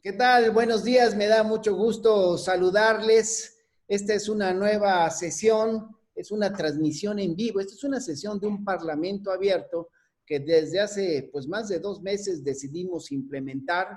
¿Qué tal? Buenos días, me da mucho gusto saludarles. Esta es una nueva sesión, es una transmisión en vivo. Esta es una sesión de un parlamento abierto que desde hace pues más de 2 meses decidimos implementar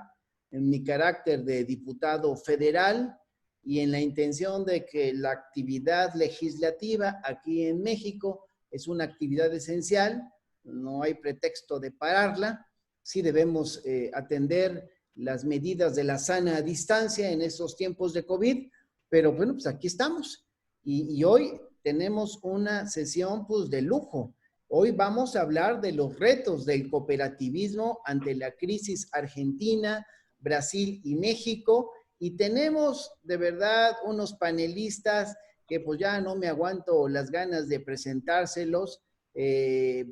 en mi carácter de diputado federal y en la intención de que la actividad legislativa aquí en México es una actividad esencial, no hay pretexto de pararla, sí debemos atender las medidas de la sana distancia en estos tiempos de COVID, pero bueno, pues aquí estamos. Y hoy tenemos una sesión pues de lujo. Hoy vamos a hablar de los retos del cooperativismo ante la crisis Argentina, Brasil y México. Y tenemos de verdad unos panelistas que pues ya no me aguanto las ganas de presentárselos.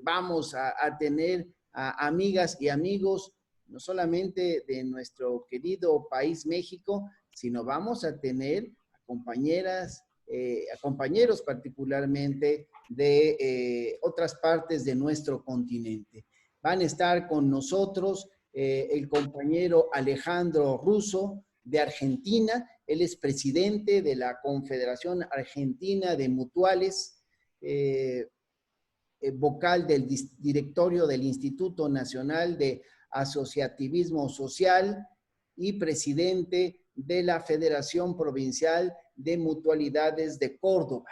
Vamos a tener a amigas y amigos no solamente de nuestro querido país México, sino vamos a tener a compañeras, a compañeros particularmente de otras partes de nuestro continente. Van a estar con nosotros el compañero Alejandro Russo de Argentina, él es presidente de la Confederación Argentina de Mutuales, vocal del directorio del Instituto Nacional de Asociativismo Social y presidente de la Federación Provincial de Mutualidades de Córdoba.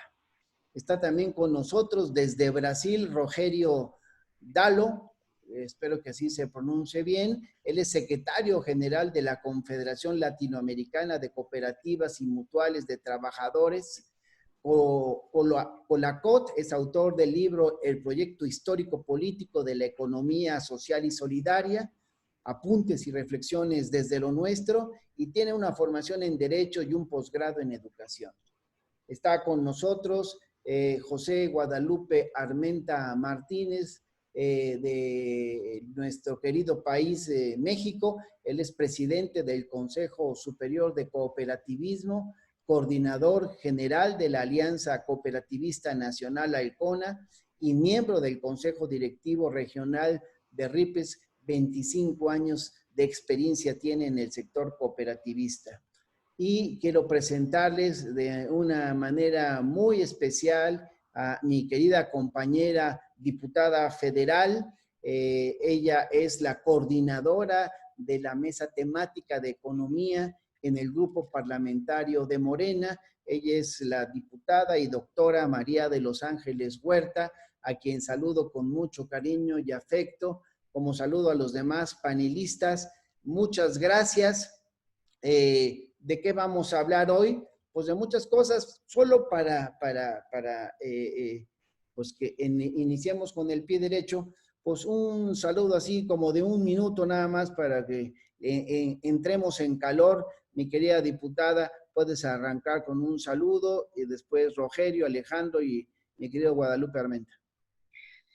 Está también con nosotros desde Brasil Rogerio Dalo, espero que así se pronuncie bien. Él es secretario general de la Confederación Latinoamericana de Cooperativas y Mutuales de Trabajadores. Colacot es autor del libro El Proyecto Histórico Político de la Economía Social y Solidaria, apuntes y reflexiones desde lo nuestro, y tiene una formación en Derecho y un posgrado en Educación. Está con nosotros José Guadalupe Armenta Martínez, de nuestro querido país, México. Él es presidente del Consejo Superior de Cooperativismo, coordinador general de la Alianza Cooperativista Nacional ALCONA y miembro del Consejo Directivo Regional de RIPES. 25 años de experiencia tiene en el sector cooperativista. Y quiero presentarles de una manera muy especial a mi querida compañera diputada federal. Ella es la coordinadora de la mesa temática de economía en el grupo parlamentario de Morena. Ella es la diputada y doctora María de los Ángeles Huerta, a quien saludo con mucho cariño y afecto, como saludo a los demás panelistas. Muchas gracias. ¿De qué vamos a hablar hoy? Pues de muchas cosas, solo para pues que iniciemos con el pie derecho, pues un saludo así como de 1 minuto nada más para que entremos en calor. Mi querida diputada, puedes arrancar con un saludo y después Rogerio, Alejandro y mi querido Guadalupe Armenta.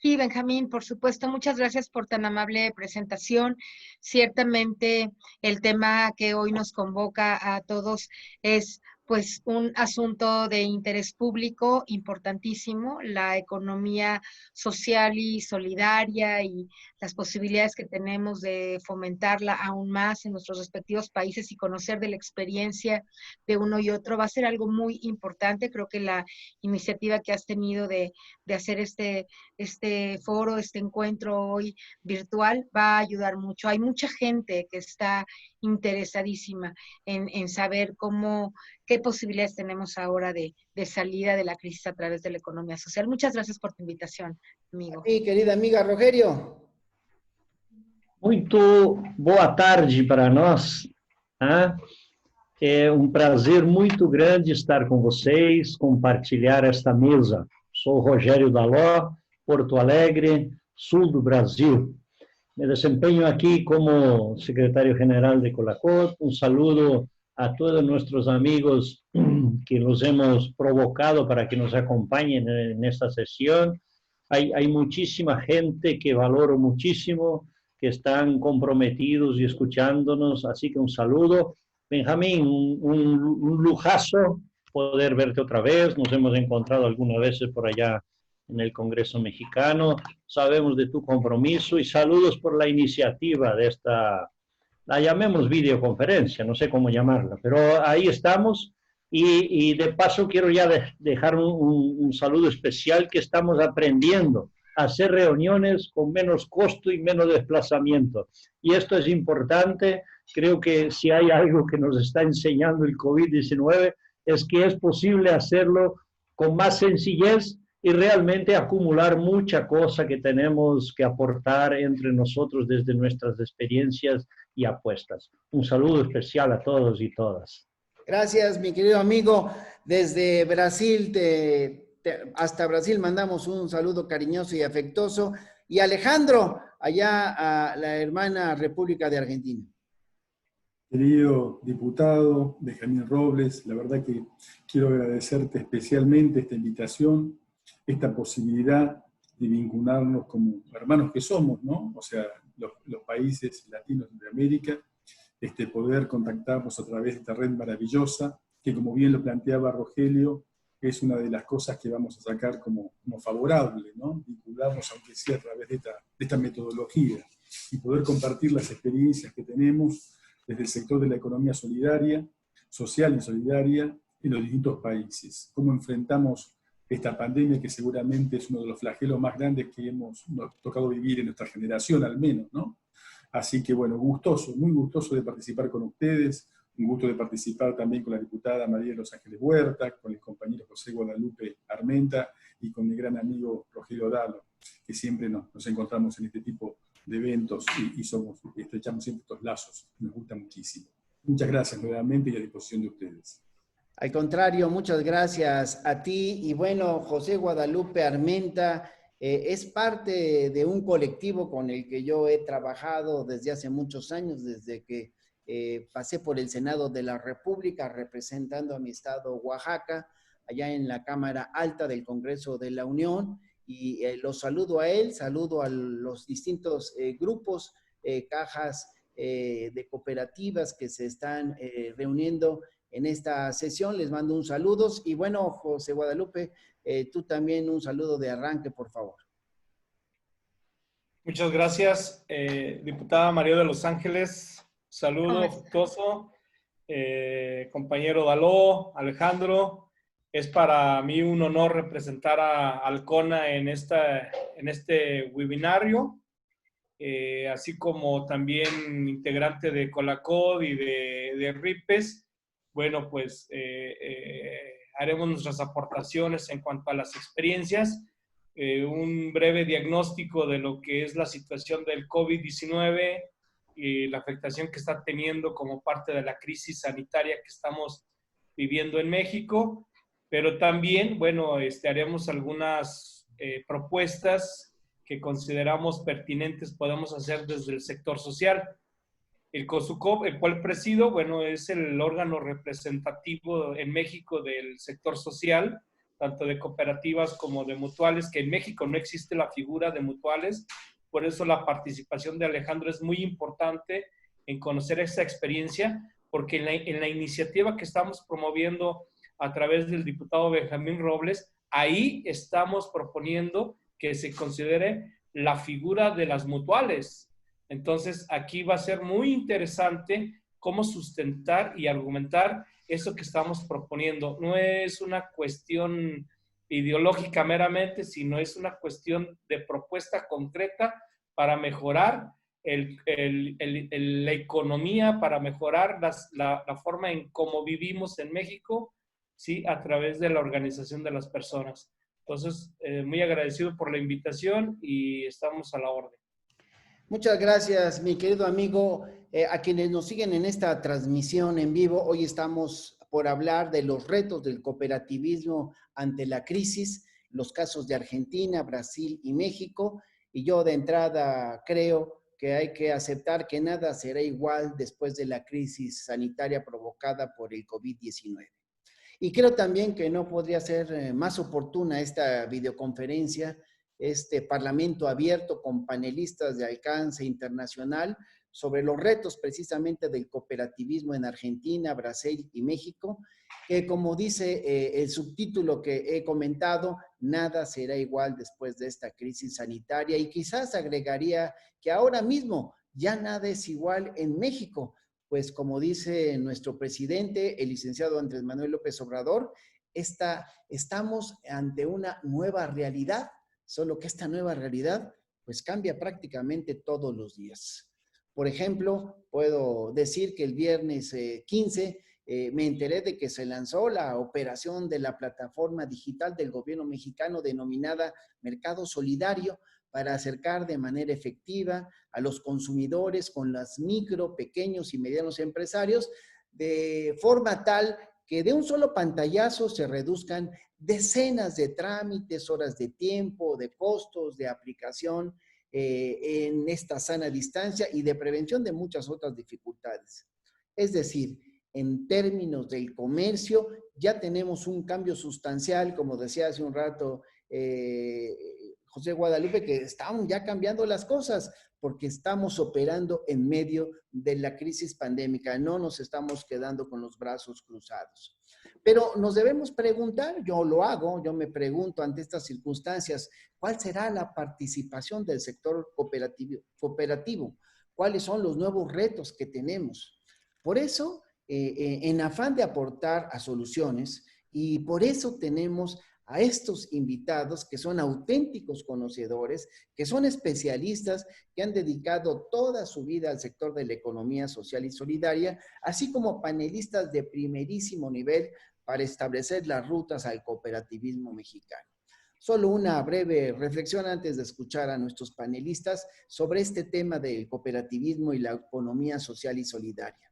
Sí, Benjamín, por supuesto, muchas gracias por tan amable presentación. Ciertamente el tema que hoy nos convoca a todos es pues un asunto de interés público importantísimo, la economía social y solidaria y las posibilidades que tenemos de fomentarla aún más en nuestros respectivos países y conocer de la experiencia de uno y otro va a ser algo muy importante. Creo que la iniciativa que has tenido de hacer este foro, este encuentro hoy virtual va a ayudar mucho. Hay mucha gente que está interesadísima en saber qué posibilidades tenemos ahora de salida de la crisis a través de la economía social. Muchas gracias por tu invitación, amigo. Mi querida amiga Rogerio. Muito boa tarde para nós. Tá? É um prazer muito grande estar com vocês, compartilhar esta mesa. Sou Rogério Daló, Porto Alegre, sul do Brasil. Me desempenho aqui como secretário-geral de Colacot. Um saludo a todos nossos amigos que nos hemos provocado para que nos acompañen nesta sesión. Hay muchísima gente que valoro muchísimo, que están comprometidos y escuchándonos, así que un saludo. Benjamín, un lujazo poder verte otra vez, nos hemos encontrado algunas veces por allá en el Congreso Mexicano, sabemos de tu compromiso y saludos por la iniciativa de la llamemos videoconferencia, no sé cómo llamarla, pero ahí estamos. Y de paso quiero ya dejar un saludo especial, que estamos aprendiendo a hacer reuniones con menos costo y menos desplazamiento. Y esto es importante. Creo que si hay algo que nos está enseñando el COVID-19 es que es posible hacerlo con más sencillez y realmente acumular mucha cosa que tenemos que aportar entre nosotros desde nuestras experiencias y apuestas. Un saludo especial a todos y todas. Gracias, mi querido amigo. Desde Brasil, hasta Brasil mandamos un saludo cariñoso y afectuoso. Y Alejandro, allá a la hermana República de Argentina. Querido diputado Benjamín Robles, la verdad que quiero agradecerte especialmente esta invitación, esta posibilidad de vincularnos como hermanos que somos, ¿no? O sea, los países latinos de América, poder contactarnos a través de esta red maravillosa, que como bien lo planteaba Rogelio, es una de las cosas que vamos a sacar como favorable, ¿no? Vincularnos, aunque sea a través de esta metodología, y poder compartir las experiencias que tenemos desde el sector de la economía solidaria, social y solidaria, en los distintos países. Cómo enfrentamos esta pandemia, que seguramente es uno de los flagelos más grandes que nos tocado vivir en nuestra generación, al menos, ¿no? Así que, bueno, gustoso, muy gustoso de participar con ustedes, un gusto de participar también con la diputada María de los Ángeles Huerta, con el compañero José Guadalupe Armenta y con mi gran amigo Rogelio Dalo, que siempre nos encontramos en este tipo de eventos y estrechamos siempre estos lazos. Nos gusta muchísimo. Muchas gracias nuevamente y a disposición de ustedes. Al contrario, muchas gracias a ti. Y bueno, José Guadalupe Armenta es parte de un colectivo con el que yo he trabajado desde hace muchos años, desde que pasé por el Senado de la República representando a mi estado Oaxaca, allá en la Cámara Alta del Congreso de la Unión. Y los saludo a él, saludo a los distintos grupos, cajas de cooperativas que se están reuniendo en esta sesión. Les mando un saludo. Y bueno, José Guadalupe, tú también un saludo de arranque, por favor. Muchas gracias, diputada María de los Ángeles. Saludo afectuoso. Compañero Daló, Alejandro. Es para mí un honor representar a Alcona en este webinario, así como también integrante de Colacod y de RIPES. Bueno, pues haremos nuestras aportaciones en cuanto a las experiencias, un breve diagnóstico de lo que es la situación del COVID-19 y la afectación que está teniendo como parte de la crisis sanitaria que estamos viviendo en México. Pero también, bueno, haremos algunas propuestas que consideramos pertinentes, podemos hacer desde el sector social. El COSUCOP, el cual presido, bueno, es el órgano representativo en México del sector social, tanto de cooperativas como de mutuales, que en México no existe la figura de mutuales, por eso la participación de Alejandro es muy importante en conocer esta experiencia, porque en la iniciativa que estamos promoviendo a través del diputado Benjamín Robles, ahí estamos proponiendo que se considere la figura de las mutuales. Entonces, aquí va a ser muy interesante cómo sustentar y argumentar eso que estamos proponiendo. No es una cuestión ideológica meramente, sino es una cuestión de propuesta concreta para mejorar la economía, para mejorar la forma en cómo vivimos en México, ¿sí? A través de la organización de las personas. Entonces, muy agradecido por la invitación y estamos a la orden. Muchas gracias, mi querido amigo. A quienes nos siguen en esta transmisión en vivo, hoy estamos por hablar de los retos del cooperativismo ante la crisis, los casos de Argentina, Brasil y México. Y yo de entrada creo que hay que aceptar que nada será igual después de la crisis sanitaria provocada por el COVID-19. Y creo también que no podría ser más oportuna esta videoconferencia, este parlamento abierto con panelistas de alcance internacional sobre los retos precisamente del cooperativismo en Argentina, Brasil y México, que como dice el subtítulo que he comentado, nada será igual después de esta crisis sanitaria, y quizás agregaría que ahora mismo ya nada es igual en México, pues como dice nuestro presidente, el licenciado Andrés Manuel López Obrador, estamos ante una nueva realidad, solo que esta nueva realidad pues cambia prácticamente todos los días. Por ejemplo, puedo decir que el viernes 15 me enteré de que se lanzó la operación de la plataforma digital del gobierno mexicano denominada Mercado Solidario para acercar de manera efectiva a los consumidores con los micro, pequeños y medianos empresarios de forma tal que de un solo pantallazo se reduzcan decenas de trámites, horas de tiempo, de costos, de aplicación en esta sana distancia y de prevención de muchas otras dificultades. Es decir, en términos del comercio, ya tenemos un cambio sustancial, como decía hace un rato José Guadalupe, que están ya cambiando las cosas, porque estamos operando en medio de la crisis pandémica, no nos estamos quedando con los brazos cruzados. Pero nos debemos preguntar, yo lo hago, yo me pregunto ante estas circunstancias, ¿cuál será la participación del sector cooperativo? ¿Cuáles son los nuevos retos que tenemos? Por eso, en afán de aportar a soluciones, y por eso tenemos a estos invitados que son auténticos conocedores, que son especialistas, que han dedicado toda su vida al sector de la economía social y solidaria, así como panelistas de primerísimo nivel para establecer las rutas al cooperativismo mexicano. Solo una breve reflexión antes de escuchar a nuestros panelistas sobre este tema del cooperativismo y la economía social y solidaria.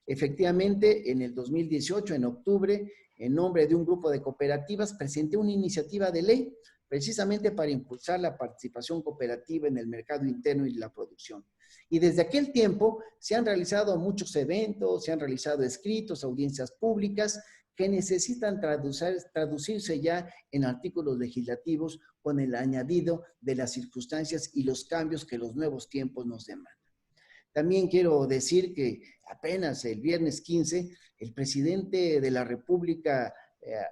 Efectivamente, en el 2018, en octubre, en nombre de un grupo de cooperativas, presenté una iniciativa de ley precisamente para impulsar la participación cooperativa en el mercado interno y la producción. Y desde aquel tiempo se han realizado muchos eventos, se han realizado escritos, audiencias públicas que necesitan traducirse ya en artículos legislativos con el añadido de las circunstancias y los cambios que los nuevos tiempos nos demandan. También quiero decir que apenas el viernes 15, el presidente de la República,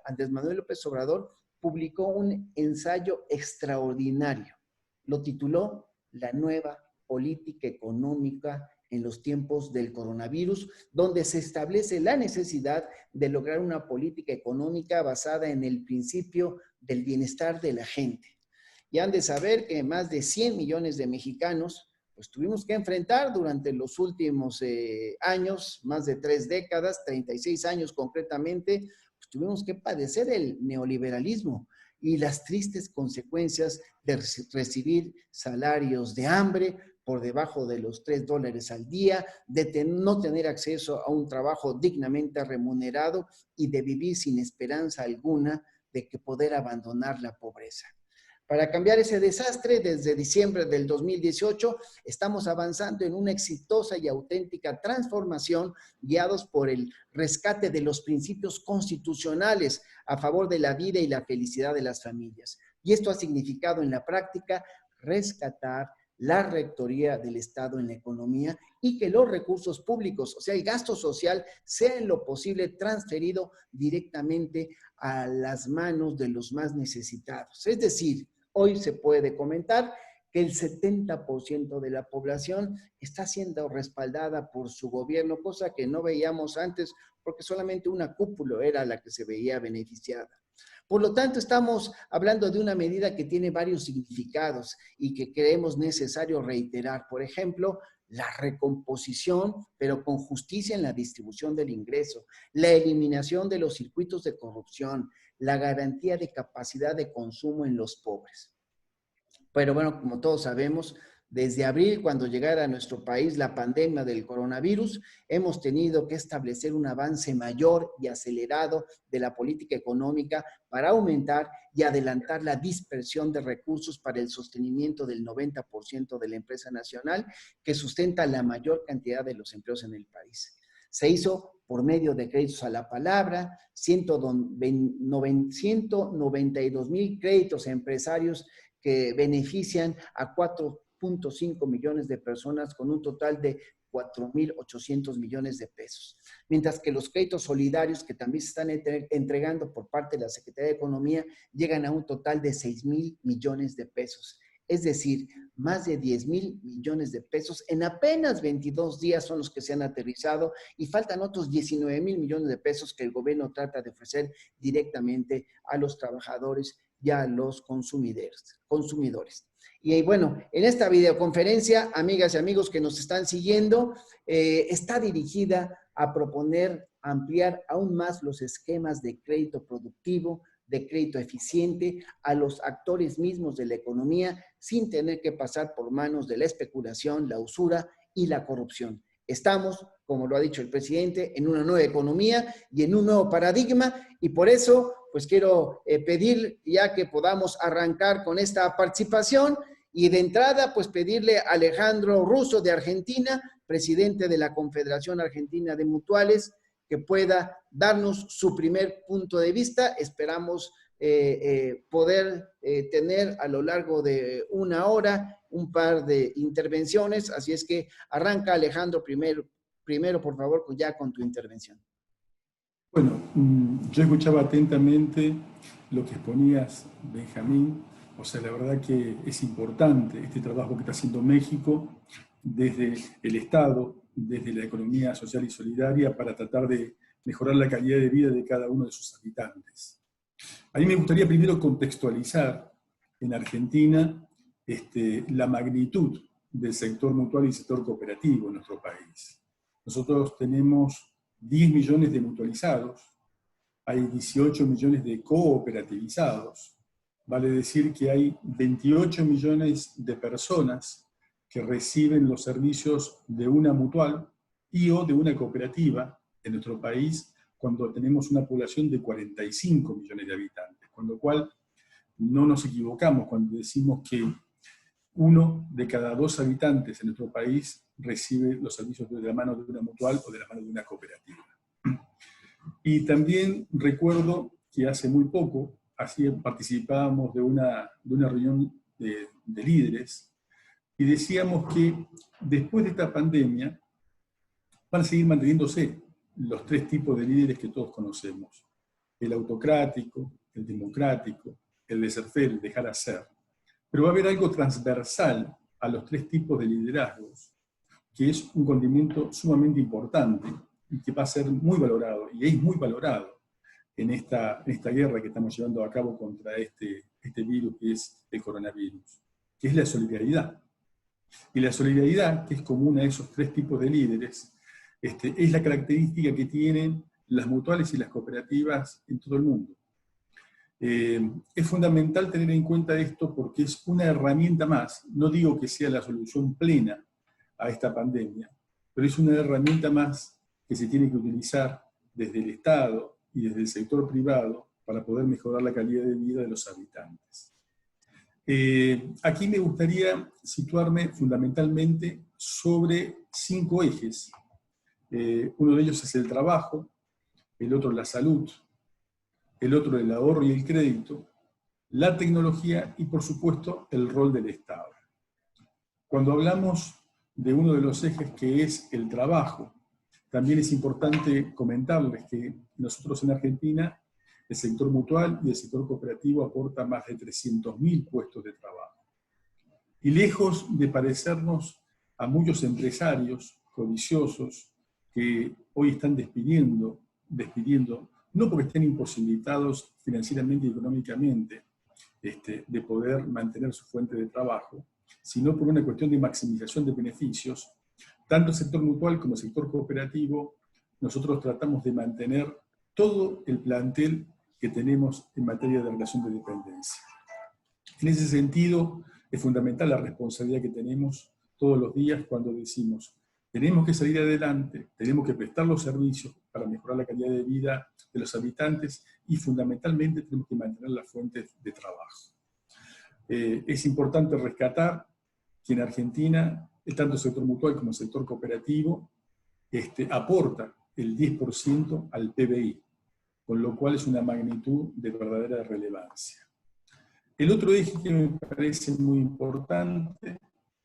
Andrés Manuel López Obrador, publicó un ensayo extraordinario. Lo tituló La nueva política económica en los tiempos del coronavirus, donde se establece la necesidad de lograr una política económica basada en el principio del bienestar de la gente. Y han de saber que más de 100 millones de mexicanos pues tuvimos que enfrentar durante los últimos años, más de 3 décadas, 36 años concretamente, pues tuvimos que padecer el neoliberalismo y las tristes consecuencias de recibir salarios de hambre por debajo de los $3 al día, de no tener acceso a un trabajo dignamente remunerado y de vivir sin esperanza alguna de que poder abandonar la pobreza. Para cambiar ese desastre, desde diciembre del 2018, estamos avanzando en una exitosa y auténtica transformación guiados por el rescate de los principios constitucionales a favor de la vida y la felicidad de las familias. Y esto ha significado en la práctica rescatar la rectoría del Estado en la economía y que los recursos públicos, o sea, el gasto social, sea en lo posible transferido directamente a las manos de los más necesitados. Es decir, hoy se puede comentar que el 70% de la población está siendo respaldada por su gobierno, cosa que no veíamos antes porque solamente una cúpula era la que se veía beneficiada. Por lo tanto, estamos hablando de una medida que tiene varios significados y que creemos necesario reiterar. Por ejemplo, la recomposición, pero con justicia en la distribución del ingreso, la eliminación de los circuitos de corrupción, la garantía de capacidad de consumo en los pobres. Pero bueno, como todos sabemos, desde abril, cuando llegara a nuestro país la pandemia del coronavirus, hemos tenido que establecer un avance mayor y acelerado de la política económica para aumentar y adelantar la dispersión de recursos para el sostenimiento del 90% de la empresa nacional que sustenta la mayor cantidad de los empleos en el país. Se hizo por medio de créditos a la palabra, 192,000 créditos a empresarios que benefician a 4.5 millones de personas con un total de 4.800 millones de pesos. Mientras que los créditos solidarios que también se están entregando por parte de la Secretaría de Economía llegan a un total de 6.000 millones de pesos. Es decir, más de 10,000 millones de pesos en apenas 22 días son los que se han aterrizado y faltan otros 19,000 millones de pesos que el gobierno trata de ofrecer directamente a los trabajadores y a los consumidores. Y bueno, en esta videoconferencia, amigas y amigos que nos están siguiendo, está dirigida a proponer ampliar aún más los esquemas de crédito productivo, de crédito eficiente a los actores mismos de la economía sin tener que pasar por manos de la especulación, la usura y la corrupción. Estamos, como lo ha dicho el presidente, en una nueva economía y en un nuevo paradigma y por eso pues quiero pedir ya que podamos arrancar con esta participación y de entrada pues pedirle a Alejandro Russo de Argentina, presidente de la Confederación Argentina de Mutuales, que pueda darnos su primer punto de vista. Esperamos poder tener a lo largo de una hora un par de intervenciones, así es que arranca Alejandro primero por favor, ya con tu intervención. Bueno, yo escuchaba atentamente lo que exponías, Benjamín. O sea, la verdad que es importante este trabajo que está haciendo México desde el Estado, desde la economía social y solidaria, para tratar de mejorar la calidad de vida de cada uno de sus habitantes. A mí me gustaría primero contextualizar en Argentina la magnitud del sector mutual y sector cooperativo en nuestro país. Nosotros tenemos 10 millones de mutualizados, hay 18 millones de cooperativizados, vale decir que hay 28 millones de personas que reciben los servicios de una mutual y o de una cooperativa en nuestro país cuando tenemos una población de 45 millones de habitantes, con lo cual no nos equivocamos cuando decimos que 1 de cada 2 habitantes en nuestro país recibe los servicios de la mano de una mutual o de la mano de una cooperativa. Y también recuerdo que hace muy poco participábamos de una reunión de líderes y decíamos que después de esta pandemia van a seguir manteniéndose los 3 tipos de líderes que todos conocemos: el autocrático, el democrático, el laissez-faire, el dejar hacer. Pero va a haber algo transversal a los 3 tipos de liderazgos, que es un condimento sumamente importante y que va a ser muy valorado, y es muy valorado en esta guerra que estamos llevando a cabo contra este virus que es el coronavirus, que es la solidaridad. Y la solidaridad, que es común a esos 3 tipos de líderes, es la característica que tienen las mutuales y las cooperativas en todo el mundo. Es fundamental tener en cuenta esto porque es una herramienta más. No digo que sea la solución plena a esta pandemia, pero es una herramienta más que se tiene que utilizar desde el Estado y desde el sector privado para poder mejorar la calidad de vida de los habitantes. Aquí me gustaría situarme fundamentalmente sobre 5 ejes. Uno de ellos es el trabajo, el otro la salud, el otro el ahorro y el crédito, la tecnología y, por supuesto, el rol del Estado. Cuando hablamos de uno de los ejes que es el trabajo, también es importante comentarles que nosotros en Argentina, el sector mutual y el sector cooperativo aporta más de 300.000 puestos de trabajo. Y lejos de parecernos a muchos empresarios codiciosos que hoy están despidiendo, no porque estén imposibilitados financieramente y económicamente de poder mantener su fuente de trabajo, sino por una cuestión de maximización de beneficios, tanto el sector mutual como el sector cooperativo, nosotros tratamos de mantener todo el plantel que tenemos en materia de relación de dependencia. En ese sentido, es fundamental la responsabilidad que tenemos todos los días cuando decimos: tenemos que salir adelante, tenemos que prestar los servicios para mejorar la calidad de vida de los habitantes y fundamentalmente tenemos que mantener las fuentes de trabajo. Es importante rescatar que en Argentina, tanto el sector mutual como el sector cooperativo aporta el 10% al PBI, con lo cual es una magnitud de verdadera relevancia. El otro eje que me parece muy importante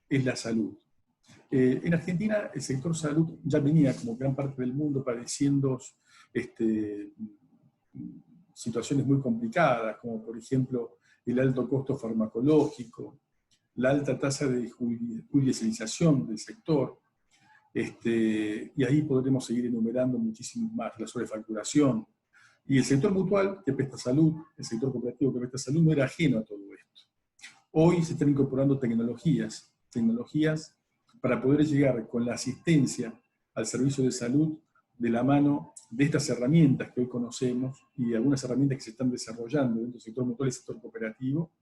es la salud. En Argentina el sector salud ya venía, como gran parte del mundo, padeciendo situaciones muy complicadas, como por ejemplo el alto costo farmacológico, la alta tasa de judicialización del sector, y ahí podremos seguir enumerando muchísimo más, la sobrefacturación. Y el sector mutual que presta salud, el sector cooperativo que presta salud, no era ajeno a todo esto. Hoy se están incorporando tecnologías para poder llegar con la asistencia al servicio de salud de la mano de estas herramientas que hoy conocemos y de algunas herramientas que se están desarrollando dentro del sector mutual y el sector cooperativo,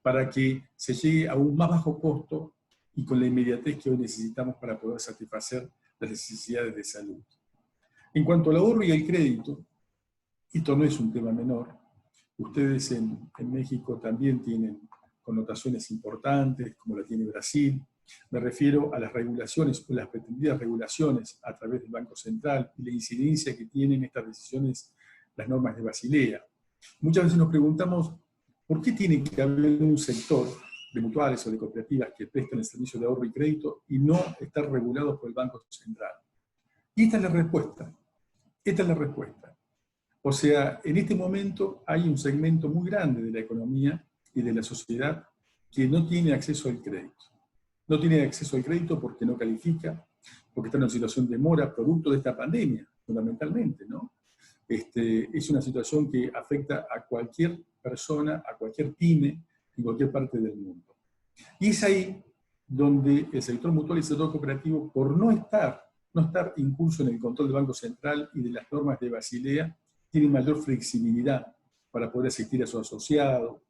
para que se llegue a un más bajo costo y con la inmediatez que hoy necesitamos para poder satisfacer las necesidades de salud. En cuanto al ahorro y al crédito, esto no es un tema menor. Ustedes en México también tienen connotaciones importantes, como la tiene Brasil. Me refiero a las regulaciones o las pretendidas regulaciones a través del Banco Central y la incidencia que tienen estas decisiones, las normas de Basilea. Muchas veces nos preguntamos, ¿por qué tiene que haber un sector de mutuales o de cooperativas que prestan el servicio de ahorro y crédito y no estar regulados por el Banco Central? Y esta es la respuesta. Esta es la respuesta. O sea, en este momento hay un segmento muy grande de la economía y de la sociedad que no tiene acceso al crédito. No tiene acceso al crédito porque no califica, porque está en una situación de mora, producto de esta pandemia, fundamentalmente, ¿no? Es una situación que afecta a cualquier persona, a cualquier pyme, en cualquier parte del mundo. Y es ahí donde el sector mutual y el sector cooperativo, por no estar incurso en el control del Banco Central y de las normas de Basilea, tienen mayor flexibilidad para poder asistir a su asociado,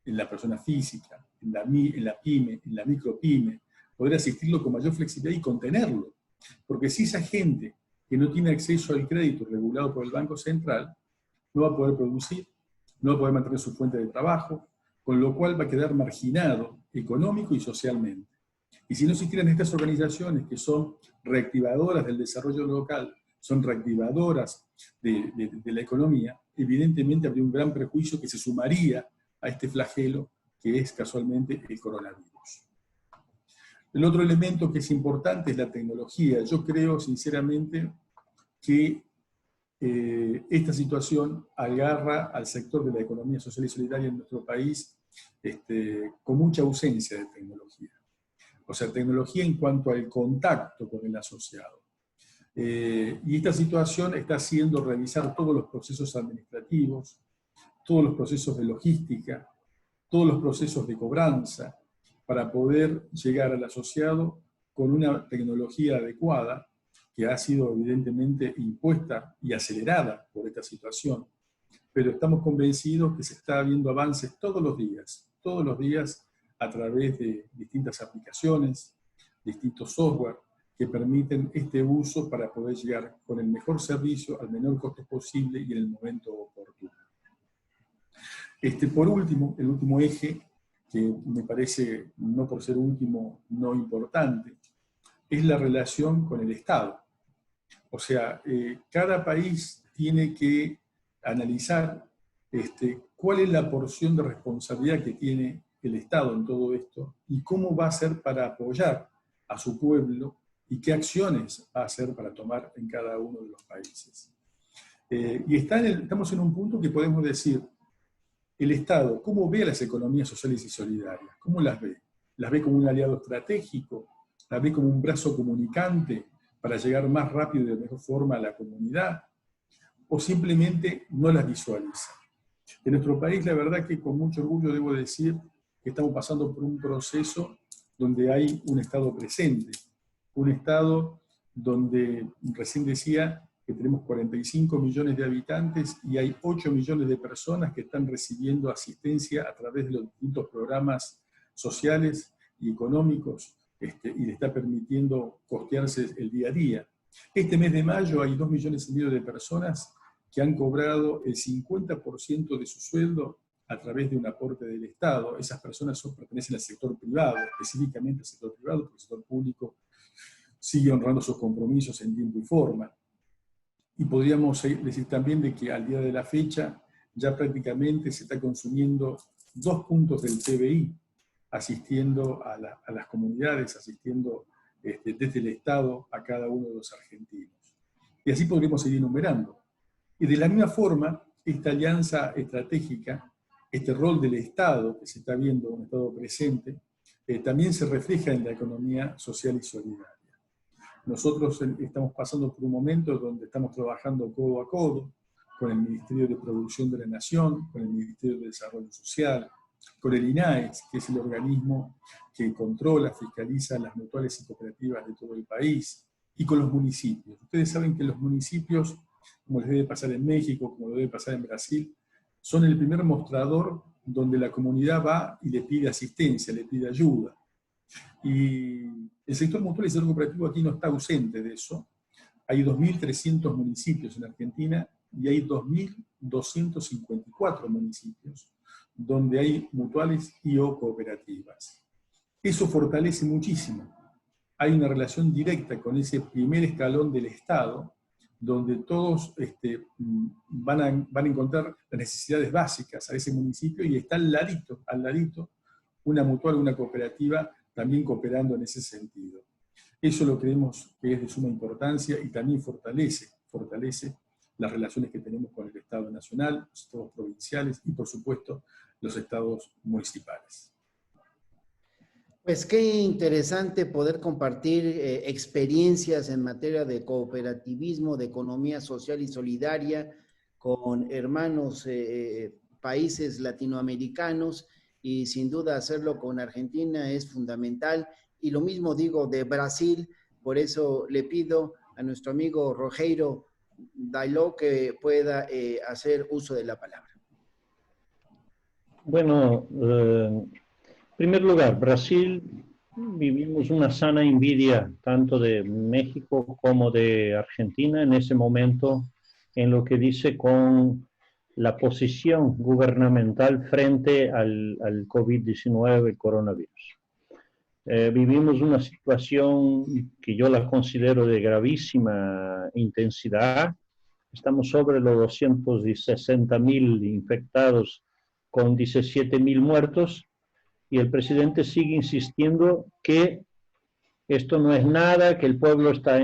en la persona física, en la pyme, en la micropyme, poder asistirlo con mayor flexibilidad y contenerlo. Porque si esa gente que no tiene acceso al crédito regulado por el Banco Central, no va a poder producir, no va a poder mantener su fuente de trabajo, con lo cual va a quedar marginado económico y socialmente. Y si no existieran estas organizaciones que son reactivadoras del desarrollo local, son reactivadoras de la economía, evidentemente habría un gran prejuicio que se sumaría a este flagelo que es casualmente el coronavirus. El otro elemento que es importante es la tecnología. Yo creo sinceramente que esta situación agarra al sector de la economía social y solidaria en nuestro país con mucha ausencia de tecnología. O sea, tecnología en cuanto al contacto con el asociado. Y esta situación está haciendo revisar todos los procesos administrativos, todos los procesos de logística, todos los procesos de cobranza, para poder llegar al asociado con una tecnología adecuada, que ha sido evidentemente impuesta y acelerada por esta situación. Pero estamos convencidos que se está viendo avances todos los días a través de distintas aplicaciones, distintos software, que permiten este uso para poder llegar con el mejor servicio al menor costo posible y en el momento oportuno. Por último, el último eje, que me parece, no por ser último, no importante, es la relación con el Estado. O sea, cada país tiene que analizar cuál es la porción de responsabilidad que tiene el Estado en todo esto y cómo va a hacer para apoyar a su pueblo y qué acciones va a hacer para tomar en cada uno de los países. Y estamos en un punto que podemos decir, el Estado, ¿cómo ve a las economías sociales y solidarias? ¿Cómo las ve? ¿Las ve como un aliado estratégico? ¿Las ve como un brazo comunicante para llegar más rápido y de mejor forma a la comunidad? ¿O simplemente no las visualiza? En nuestro país, la verdad que con mucho orgullo debo decir que estamos pasando por un proceso donde hay un Estado presente, un Estado donde recién decía que tenemos 45 millones de habitantes y hay 8 millones de personas que están recibiendo asistencia a través de los distintos programas sociales y económicos y le está permitiendo costearse el día a día. Este mes de mayo hay 2,5 millones de personas que han cobrado el 50% de su sueldo a través de un aporte del Estado. Esas personas pertenecen al sector privado, específicamente al sector privado, porque el sector público sigue honrando sus compromisos en tiempo y forma. Y podríamos decir también de que al día de la fecha ya prácticamente se está consumiendo 2 puntos del PBI, asistiendo a las comunidades, asistiendo desde el Estado a cada uno de los argentinos. Y así podríamos seguir enumerando. Y de la misma forma, esta alianza estratégica, este rol del Estado, que se está viendo un Estado presente, también se refleja en la economía social y solidaria. Nosotros estamos pasando por un momento donde estamos trabajando codo a codo con el Ministerio de Producción de la Nación, con el Ministerio de Desarrollo Social, con el INAES, que es el organismo que controla, fiscaliza las mutuales y cooperativas de todo el país, y con los municipios. Ustedes saben que los municipios, como les debe pasar en México, como debe pasar en Brasil, son el primer mostrador donde la comunidad va y le pide asistencia, le pide ayuda. Y el sector mutual y sector cooperativo aquí no está ausente de eso. Hay 2.300 municipios en Argentina y hay 2.254 municipios donde hay mutuales y o cooperativas. Eso fortalece muchísimo. Hay una relación directa con ese primer escalón del Estado, donde todos van a encontrar las necesidades básicas a ese municipio, y está al ladito, una mutual, una cooperativa, también cooperando en ese sentido. Eso lo creemos que es de suma importancia y también fortalece las relaciones que tenemos con el Estado nacional, los estados provinciales y, por supuesto, los estados municipales. Pues qué interesante poder compartir experiencias en materia de cooperativismo, de economía social y solidaria con hermanos países latinoamericanos, y sin duda hacerlo con Argentina es fundamental. Y lo mismo digo de Brasil, por eso le pido a nuestro amigo Rogério Daló que pueda hacer uso de la palabra. Bueno, en primer lugar, Brasil, vivimos una sana envidia tanto de México como de Argentina en ese momento, en lo que dice con la posición gubernamental frente al COVID-19, el coronavirus. Vivimos una situación que yo la considero de gravísima intensidad. Estamos sobre los 260.000 infectados con 17.000 muertos, y el presidente sigue insistiendo que esto no es nada, que el pueblo está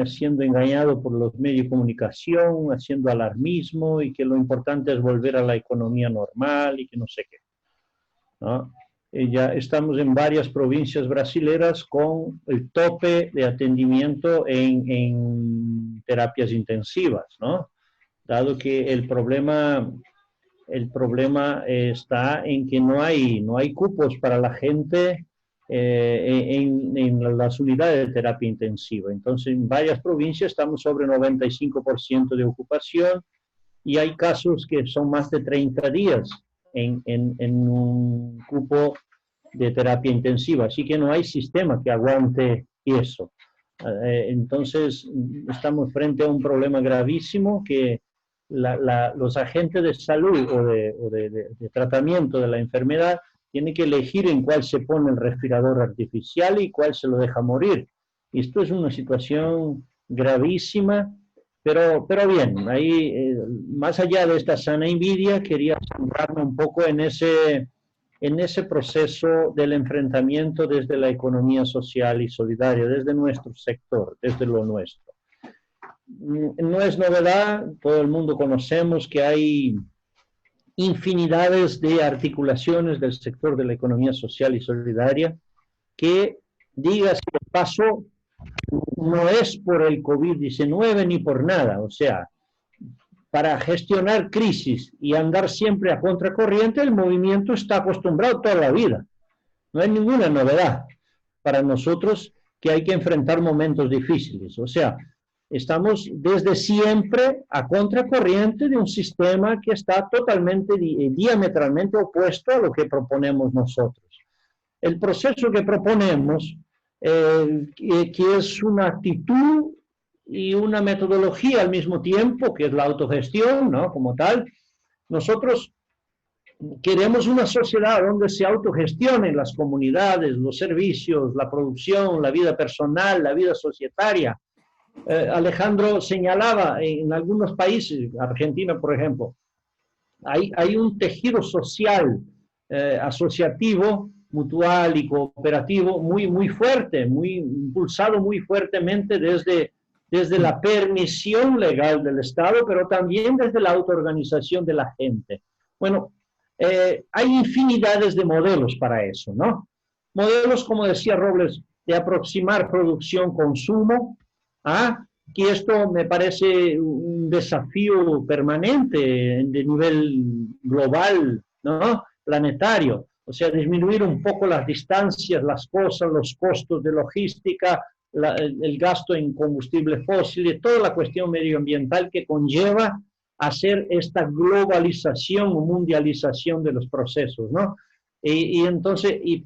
siendo engañado por los medios de comunicación, haciendo alarmismo, y que lo importante es volver a la economía normal y que no sé qué, ¿no? Ya estamos en varias provincias brasileras con el tope de atendimiento en terapias intensivas, ¿no? Dado que el problema está en que no hay cupos para la gente en las unidades de terapia intensiva. Entonces, en varias provincias estamos sobre 95% de ocupación, y hay casos que son más de 30 días en un cupo de terapia intensiva. Así que no hay sistema que aguante eso. Entonces, estamos frente a un problema gravísimo que los agentes de salud o de tratamiento de la enfermedad tienen que elegir en cuál se pone el respirador artificial y cuál se lo deja morir. Esto es una situación gravísima, pero bien, ahí, más allá de esta sana envidia, quería centrarme un poco en ese proceso del enfrentamiento desde la economía social y solidaria, desde nuestro sector, desde lo nuestro. No es novedad, todo el mundo conocemos que hay infinidades de articulaciones del sector de la economía social y solidaria que, dígase de paso, no es por el COVID-19 ni por nada. O sea, para gestionar crisis y andar siempre a contracorriente, el movimiento está acostumbrado toda la vida. No hay ninguna novedad para nosotros que hay que enfrentar momentos difíciles. O sea, estamos desde siempre a contracorriente de un sistema que está totalmente, diametralmente opuesto a lo que proponemos nosotros. El proceso que proponemos, que es una actitud y una metodología al mismo tiempo, que es la autogestión, ¿no? Como tal, nosotros queremos una sociedad donde se autogestionen las comunidades, los servicios, la producción, la vida personal, la vida societaria. Alejandro señalaba, en algunos países, Argentina por ejemplo, hay un tejido social asociativo, mutual y cooperativo muy fuerte, muy impulsado muy fuertemente desde la permisión legal del Estado, pero también desde la autoorganización de la gente. Bueno, hay infinidades de modelos para eso, ¿no? modelos, como decía Robles, de aproximar producción-consumo, que esto me parece un desafío permanente de nivel global, ¿no? Planetario. O sea, disminuir un poco las distancias, las cosas, los costos de logística, el gasto en combustibles fósiles, toda la cuestión medioambiental que conlleva hacer esta globalización o mundialización de los procesos, ¿no? Entonces, y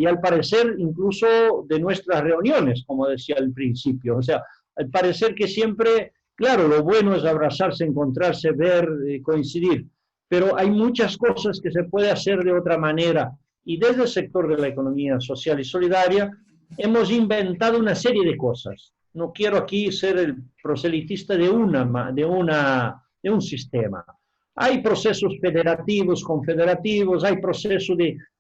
al parecer, incluso de nuestras reuniones, como decía al principio, o sea, al parecer que siempre, claro, lo bueno es abrazarse, encontrarse, ver, coincidir, pero hay muchas cosas que se puede hacer de otra manera. Y desde el sector de la economía social y solidaria, hemos inventado una serie de cosas. No quiero aquí ser el proselitista de un sistema. Hay procesos federativos, confederativos, hay procesos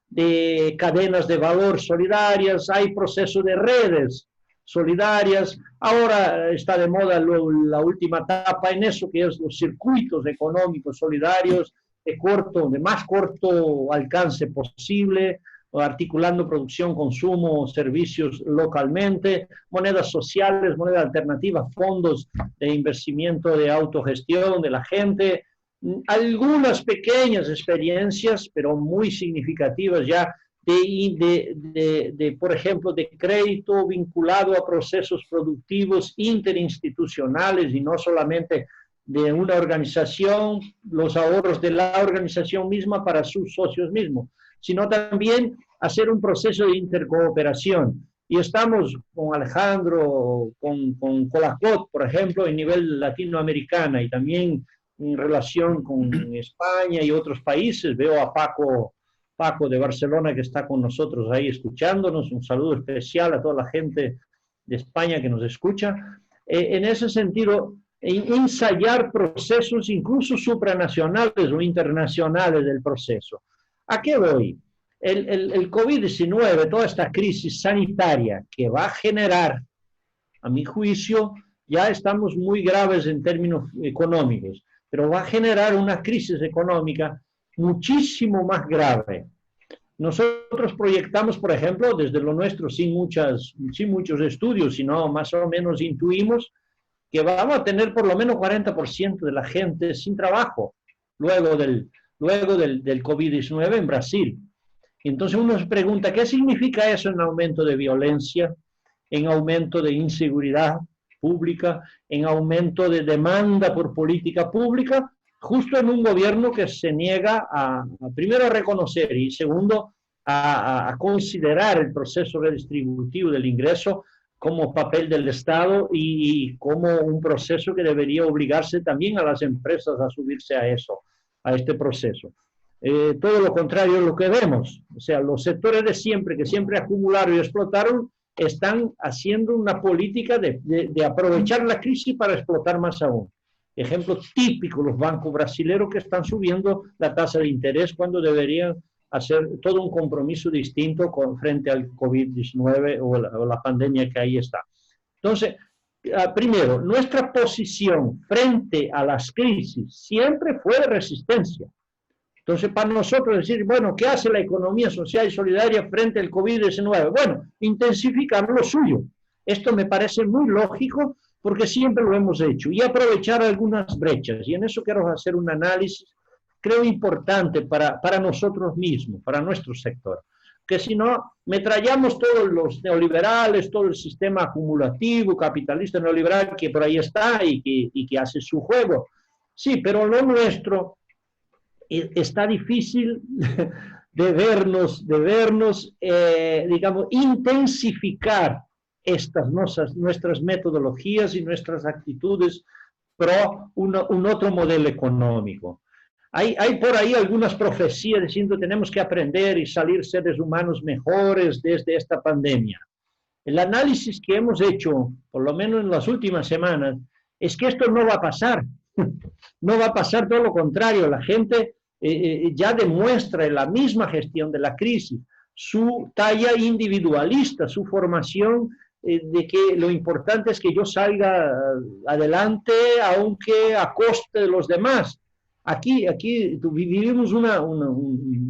de cadenas de valor solidarias, hay procesos de redes solidarias. Ahora está de moda la última etapa en eso, que es los circuitos económicos solidarios de más corto alcance posible, articulando producción, consumo, servicios localmente, monedas sociales, monedas alternativas, fondos de investimiento de autogestión de la gente, algunas pequeñas experiencias, pero muy significativas ya, por ejemplo, de crédito vinculado a procesos productivos interinstitucionales y no solamente de una organización, los ahorros de la organización misma para sus socios mismos, sino también hacer un proceso de intercooperación. Y estamos con Alejandro, con Colacot, por ejemplo, en nivel latinoamericano y también en relación con España y otros países. Veo a Paco de Barcelona que está con nosotros ahí escuchándonos. Un saludo especial a toda la gente de España que nos escucha. En ese sentido, ensayar procesos incluso supranacionales o internacionales del proceso. ¿A qué voy? El COVID-19, toda esta crisis sanitaria que va a generar, a mi juicio, ya estamos muy graves en términos económicos, pero va a generar una crisis económica muchísimo más grave. Nosotros proyectamos, por ejemplo, desde lo nuestro, sin muchos estudios, sino más o menos intuimos que vamos a tener por lo menos 40% de la gente sin trabajo luego del COVID-19 en Brasil. Entonces uno se pregunta, ¿qué significa eso en aumento de violencia, en aumento de inseguridad pública, en aumento de demanda por política pública, justo en un gobierno que se niega primero a reconocer y segundo a considerar el proceso redistributivo del ingreso como papel del Estado y como un proceso que debería obligarse también a las empresas a subirse a eso, a este proceso? Todo lo contrario es lo que vemos. O sea, los sectores de siempre, que siempre acumularon y explotaron, están haciendo una política de aprovechar la crisis para explotar más aún. Ejemplo típico, los bancos brasileños que están subiendo la tasa de interés cuando deberían hacer todo un compromiso distinto frente al COVID-19 o la pandemia que ahí está. Entonces, primero, nuestra posición frente a las crisis siempre fue de resistencia. Entonces, para nosotros decir, bueno, ¿qué hace la economía social y solidaria frente al COVID-19? Bueno, intensificar lo suyo. Esto me parece muy lógico porque siempre lo hemos hecho y aprovechar algunas brechas. Y en eso quiero hacer un análisis, creo, importante para nosotros mismos, para nuestro sector. Que si no, metrallamos todos los neoliberales, todo el sistema acumulativo, capitalista neoliberal que por ahí está y que hace su juego. Sí, pero lo nuestro está difícil de vernos, digamos, intensificar nuestras metodologías y nuestras actitudes pro un otro modelo económico. Hay por ahí algunas profecías diciendo que tenemos que aprender y salir seres humanos mejores desde esta pandemia. El análisis que hemos hecho, por lo menos en las últimas semanas, es que esto no va a pasar. No va a pasar, todo lo contrario. La gente ya demuestra en la misma gestión de la crisis su talla individualista, su formación de que lo importante es que yo salga adelante aunque a coste de los demás. Aquí vivimos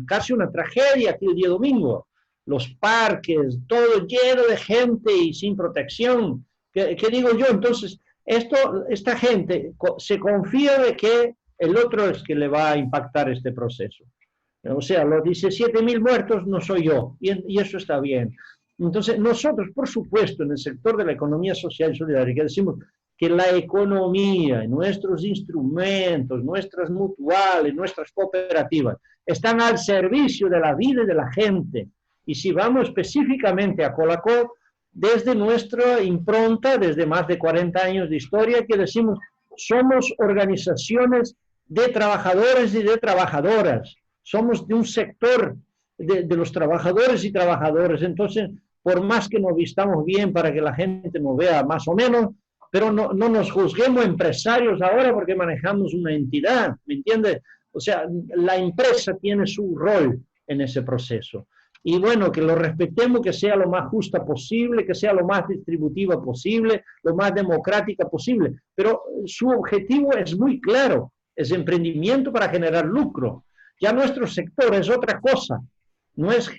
casi una tragedia aquí el día domingo. los parques, todo lleno de gente y sin protección. ¿Qué digo yo? Entonces, esta gente se confía de que el otro es que le va a impactar este proceso. O sea, los 17.000 muertos no soy yo, y eso está bien. Entonces, nosotros, por supuesto, en el sector de la economía social y solidaria, que decimos que la economía, nuestros instrumentos, nuestras mutuales, nuestras cooperativas, están al servicio de la vida y de la gente. Y si vamos específicamente a Colacó, desde nuestra impronta, desde más de 40 años de historia, que decimos, somos organizaciones de trabajadores y de trabajadoras, somos de un sector de los trabajadores y trabajadoras. Entonces, por más que nos vistamos bien para que la gente nos vea más o menos, pero no nos juzguemos empresarios ahora porque manejamos una entidad, ¿me entiendes? O sea, la empresa tiene su rol en ese proceso. Y bueno, que lo respetemos, que sea lo más justa posible, que sea lo más distributiva posible, lo más democrática posible. Pero su objetivo es muy claro, es emprendimiento para generar lucro. Ya nuestro sector es otra cosa, no es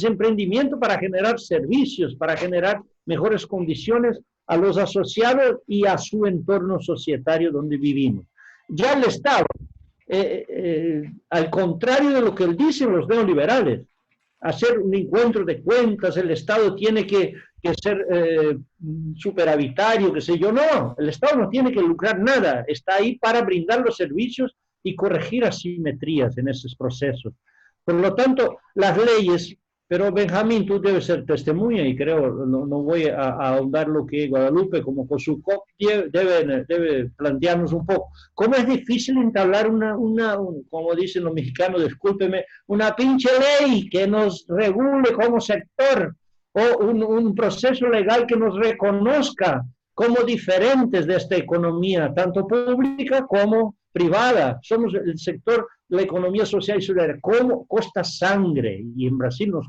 emprendimiento para generar servicios, para generar mejores condiciones a los asociados y a su entorno societario donde vivimos. Ya el Estado, al contrario de lo que dicen los neoliberales, hacer un encuentro de cuentas, el Estado tiene que ser superavitario, qué sé yo, no, el Estado no tiene que lucrar nada, está ahí para brindar los servicios y corregir asimetrías en esos procesos. Por lo tanto, las leyes, pero Benjamín, tú debes ser testimonio y creo, no voy a ahondar lo que Guadalupe como COSUCOP debe plantearnos un poco. ¿Cómo es difícil entablar como dicen los mexicanos, discúlpeme, una pinche ley que nos regule como sector o un proceso legal que nos reconozca como diferentes de esta economía, tanto pública como privada? Somos el sector de la economía social y solidaria. ¿Cómo costa sangre? Y en Brasil nos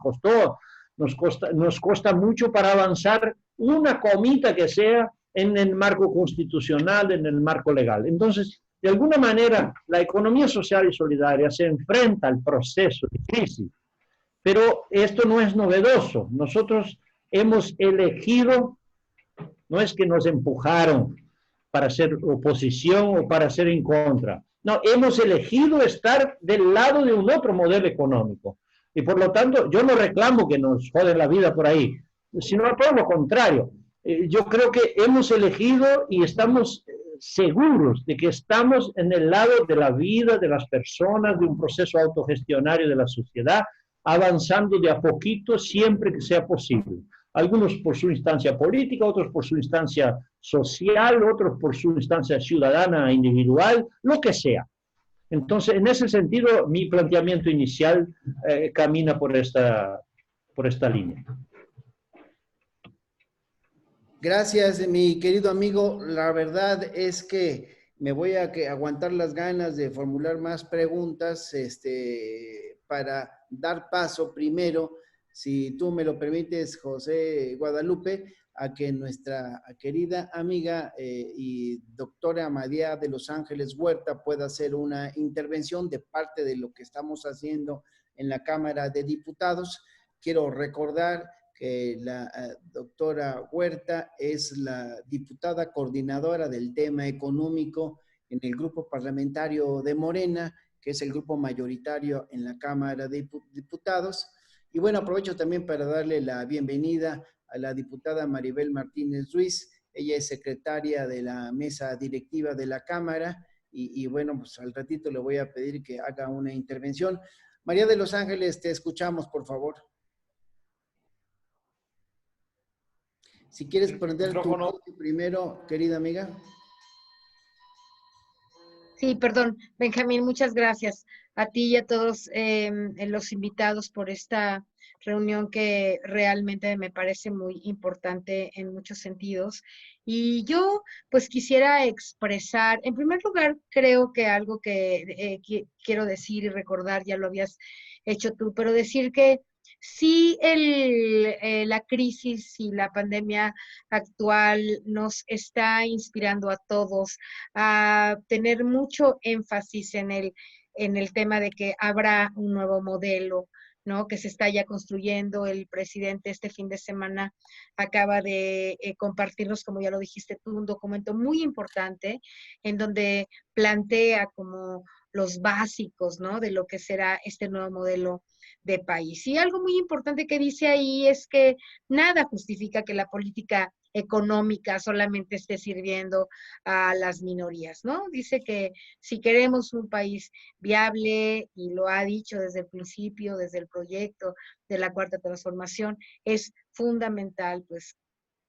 costa mucho para avanzar una comita que sea en el marco constitucional, en el marco legal. Entonces, de alguna manera, la economía social y solidaria se enfrenta al proceso de crisis, pero esto no es novedoso. Nosotros hemos elegido, no es que nos empujaron para ser oposición o para ser en contra. No, hemos elegido estar del lado de un otro modelo económico. Y por lo tanto, yo no reclamo que nos joden la vida por ahí, sino a todo lo contrario. Yo creo que hemos elegido y estamos seguros de que estamos en el lado de la vida de las personas, de un proceso autogestionario de la sociedad, avanzando de a poquito siempre que sea posible. Algunos por su instancia política, otros por su instancia social, otros por su instancia ciudadana individual, lo que sea. Entonces, en ese sentido, mi planteamiento inicial camina por esta línea. Gracias, mi querido amigo. La verdad es que me voy a aguantar las ganas de formular más preguntas para dar paso primero, si tú me lo permites, José Guadalupe, a que nuestra querida amiga y doctora María de Los Ángeles Huerta pueda hacer una intervención de parte de lo que estamos haciendo en la Cámara de Diputados. Quiero recordar que la doctora Huerta es la diputada coordinadora del tema económico en el grupo parlamentario de Morena, que es el grupo mayoritario en la Cámara de Diputados. Y bueno, aprovecho también para darle la bienvenida a la diputada Maribel Martínez Ruiz. Ella es secretaria de la mesa directiva de la Cámara y bueno, pues al ratito le voy a pedir que haga una intervención. María de Los Ángeles, te escuchamos, por favor. Si quieres prender tu audio primero, querida amiga. Sí, perdón, Benjamín, muchas gracias a ti y a todos los invitados por esta reunión que realmente me parece muy importante en muchos sentidos. Y yo pues quisiera expresar, en primer lugar, creo que algo que quiero decir y recordar, ya lo habías hecho tú, pero decir que sí, la crisis y la pandemia actual nos está inspirando a todos a tener mucho énfasis en el tema de que habrá un nuevo modelo. ¿no? Que se está ya construyendo. El presidente este fin de semana acaba de compartirnos, como ya lo dijiste tú, un documento muy importante en donde plantea como los básicos, ¿no? De lo que será este nuevo modelo de país. Y algo muy importante que dice ahí es que nada justifica que la política económica solamente esté sirviendo a las minorías, ¿no? Dice que si queremos un país viable, y lo ha dicho desde el principio, desde el proyecto de la Cuarta Transformación, es fundamental, pues,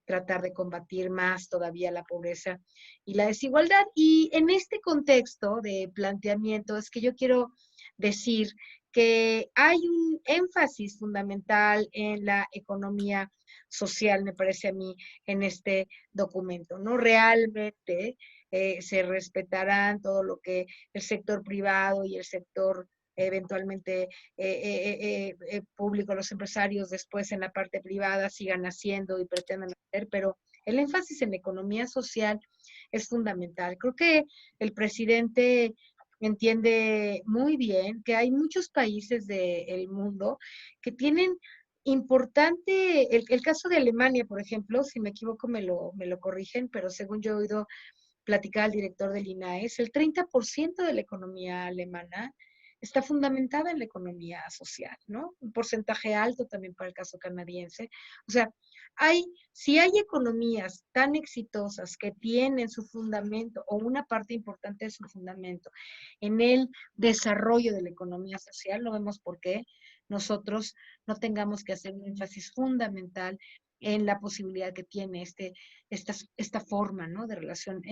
tratar de combatir más todavía la pobreza y la desigualdad. Y en este contexto de planteamiento es que yo quiero decir que hay un énfasis fundamental en la economía social, me parece a mí, en este documento, ¿no? Realmente se respetarán todo lo que el sector privado y el sector eventualmente público, los empresarios después en la parte privada sigan haciendo y pretendan hacer, pero el énfasis en la economía social es fundamental. Creo que el presidente entiende muy bien que hay muchos países del mundo que tienen importante, el caso de Alemania, por ejemplo, si me equivoco me lo corrigen, pero según yo he oído platicar al director del INAES, el 30% de la economía alemana está fundamentada en la economía social, ¿no? Un porcentaje alto también para el caso canadiense. O sea, si hay economías tan exitosas que tienen su fundamento o una parte importante de su fundamento en el desarrollo de la economía social, no vemos por qué nosotros no tengamos que hacer un énfasis fundamental en la posibilidad que tiene esta forma, ¿no? De relación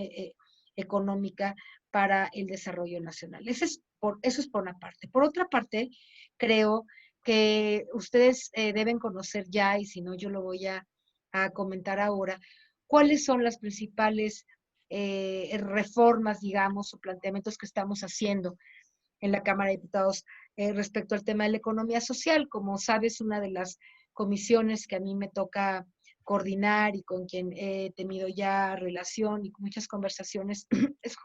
económica para el desarrollo nacional. Eso es por una parte. Por otra parte, creo que ustedes deben conocer ya, y si no, yo lo voy a comentar ahora, cuáles son las principales reformas, digamos, o planteamientos que estamos haciendo en la Cámara de Diputados respecto al tema de la economía social. Como sabes, una de las comisiones que a mí me toca coordinar y con quien he tenido ya relación y muchas conversaciones es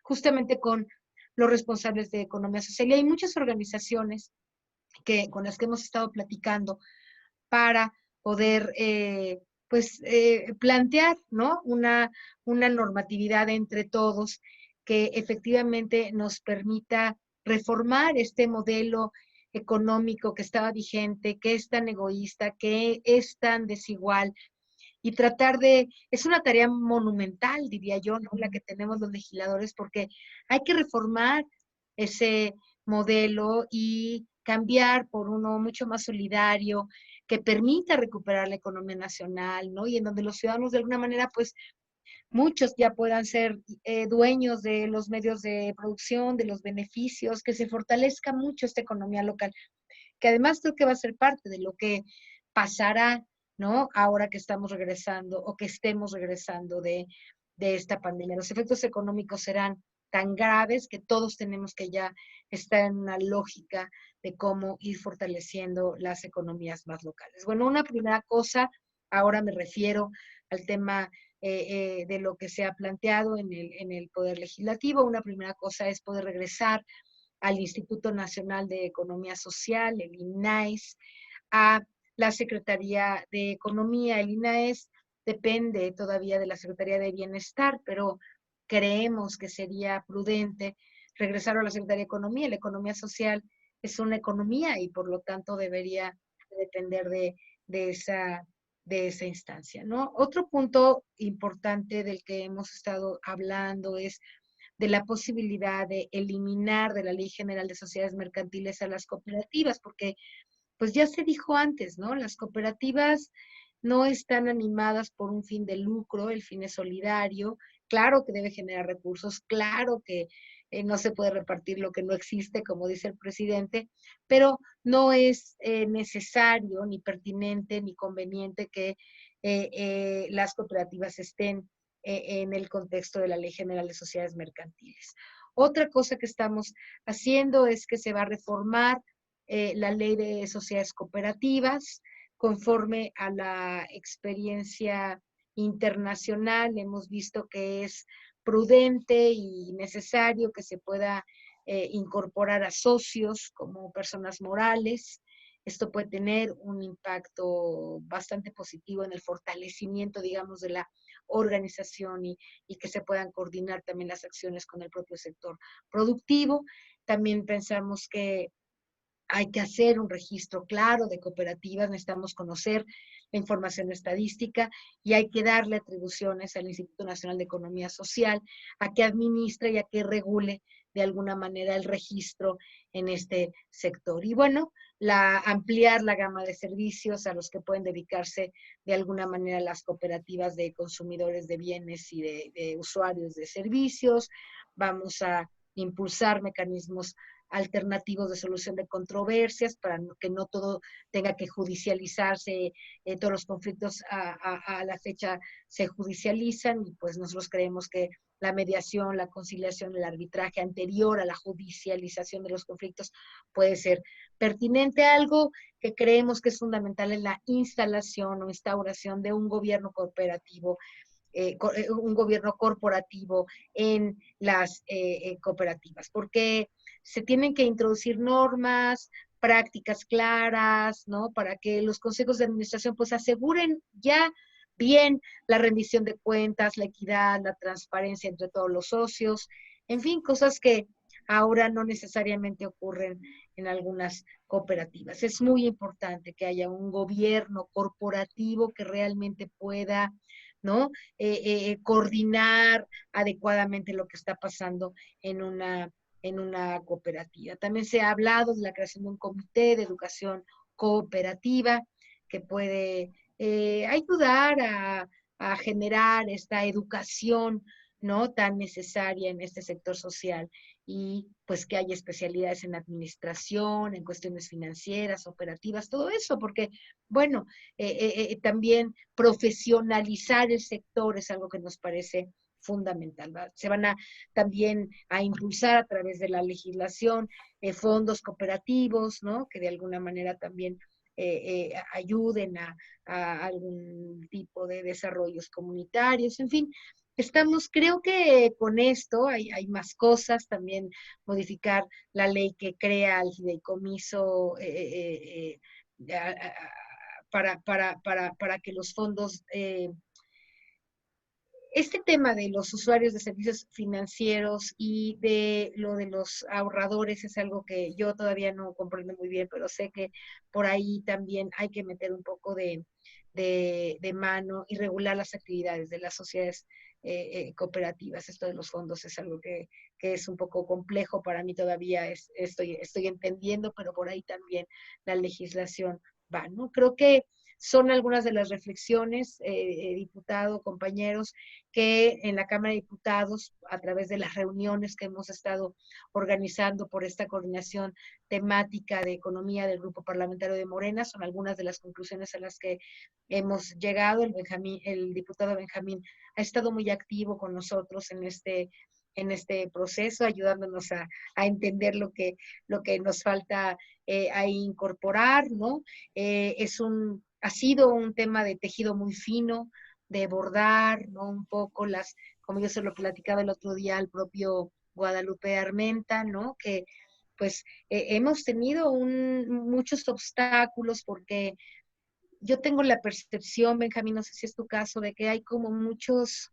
justamente con los responsables de economía social. Y hay muchas organizaciones con las que hemos estado platicando para poder plantear, ¿no? Una normatividad entre todos que efectivamente nos permita reformar este modelo económico que estaba vigente, que es tan egoísta, que es tan desigual, y es una tarea monumental, diría yo, ¿no? La que tenemos los legisladores, porque hay que reformar ese modelo y cambiar por uno mucho más solidario, que permita recuperar la economía nacional, ¿no? Y en donde los ciudadanos de alguna manera, pues, muchos ya puedan ser dueños de los medios de producción, de los beneficios, que se fortalezca mucho esta economía local, que además creo que va a ser parte de lo que pasará, ¿no? Ahora que estamos regresando o que estemos regresando de esta pandemia. Los efectos económicos serán tan graves que todos tenemos que ya estar en una lógica de cómo ir fortaleciendo las economías más locales. Bueno, una primera cosa, ahora me refiero al tema de lo que se ha planteado en el Poder Legislativo. Una primera cosa es poder regresar al Instituto Nacional de Economía Social, el INAES, a la Secretaría de Economía. El INAES depende todavía de la Secretaría de Bienestar, pero creemos que sería prudente regresar a la Secretaría de Economía. La economía social es una economía y por lo tanto debería depender de esa instancia, ¿no? Otro punto importante del que hemos estado hablando es de la posibilidad de eliminar de la Ley General de Sociedades Mercantiles a las cooperativas, porque pues ya se dijo antes, ¿no? Las cooperativas no están animadas por un fin de lucro, el fin es solidario, claro que debe generar recursos, claro que no se puede repartir lo que no existe, como dice el presidente, pero no es necesario, ni pertinente, ni conveniente que las cooperativas estén en el contexto de la Ley General de Sociedades Mercantiles. Otra cosa que estamos haciendo es que se va a reformar la ley de sociedades cooperativas conforme a la experiencia internacional. Hemos visto que es prudente y necesario que se pueda incorporar a socios como personas morales Esto puede tener un impacto bastante positivo en el fortalecimiento, digamos, de la organización y que se puedan coordinar también las acciones con el propio sector productivo. También pensamos que hay que hacer un registro claro de cooperativas, necesitamos conocer la información estadística y hay que darle atribuciones al Instituto Nacional de Economía Social a que administre y a que regule de alguna manera el registro en este sector. Y bueno, ampliar la gama de servicios a los que pueden dedicarse de alguna manera las cooperativas de consumidores de bienes y de usuarios de servicios. Vamos a impulsar mecanismos alternativos de solución de controversias para que no todo tenga que judicializarse, todos los conflictos a la fecha se judicializan y pues nosotros creemos que la mediación, la conciliación, el arbitraje anterior a la judicialización de los conflictos puede ser pertinente. Algo que creemos que es fundamental en la instalación o instauración de un gobierno cooperativo, un gobierno corporativo en las cooperativas, porque se tienen que introducir normas, prácticas claras, ¿no? Para que los consejos de administración pues aseguren ya bien la rendición de cuentas, la equidad, la transparencia entre todos los socios, en fin, cosas que ahora no necesariamente ocurren en algunas cooperativas. Es muy importante que haya un gobierno corporativo que realmente pueda, ¿no? Coordinar adecuadamente lo que está pasando en una cooperativa. También se ha hablado de la creación de un comité de educación cooperativa que puede ayudar a generar esta educación, ¿no? Tan necesaria en este sector social y pues que haya especialidades en administración, en cuestiones financieras, operativas, todo eso, porque bueno, también profesionalizar el sector es algo que nos parece fundamental, ¿verdad? Se van también a impulsar a través de la legislación fondos cooperativos, ¿no? Que de alguna manera también ayuden a algún tipo de desarrollos comunitarios, en fin. Creo que con esto hay más cosas, también modificar la ley que crea el fideicomiso para que los fondos este tema de los usuarios de servicios financieros y de lo de los ahorradores es algo que yo todavía no comprendo muy bien, pero sé que por ahí también hay que meter un poco de mano y regular las actividades de las sociedades cooperativas. Esto de los fondos es algo que es un poco complejo para mí todavía, estoy entendiendo, pero por ahí también la legislación va, ¿no? Creo que son algunas de las reflexiones, diputado, compañeros, que en la Cámara de Diputados, a través de las reuniones que hemos estado organizando por esta coordinación temática de economía del Grupo Parlamentario de Morena, son algunas de las conclusiones a las que hemos llegado. El diputado Benjamín ha estado muy activo con nosotros en este proceso, ayudándonos a entender lo que nos falta a incorporar, ¿no? Ha sido un tema de tejido muy fino, de bordar, ¿no? Un poco como yo se lo platicaba el otro día al propio Guadalupe Armenta, ¿no? Que pues hemos tenido muchos obstáculos porque yo tengo la percepción, Benjamín, no sé si es tu caso, de que hay como muchos,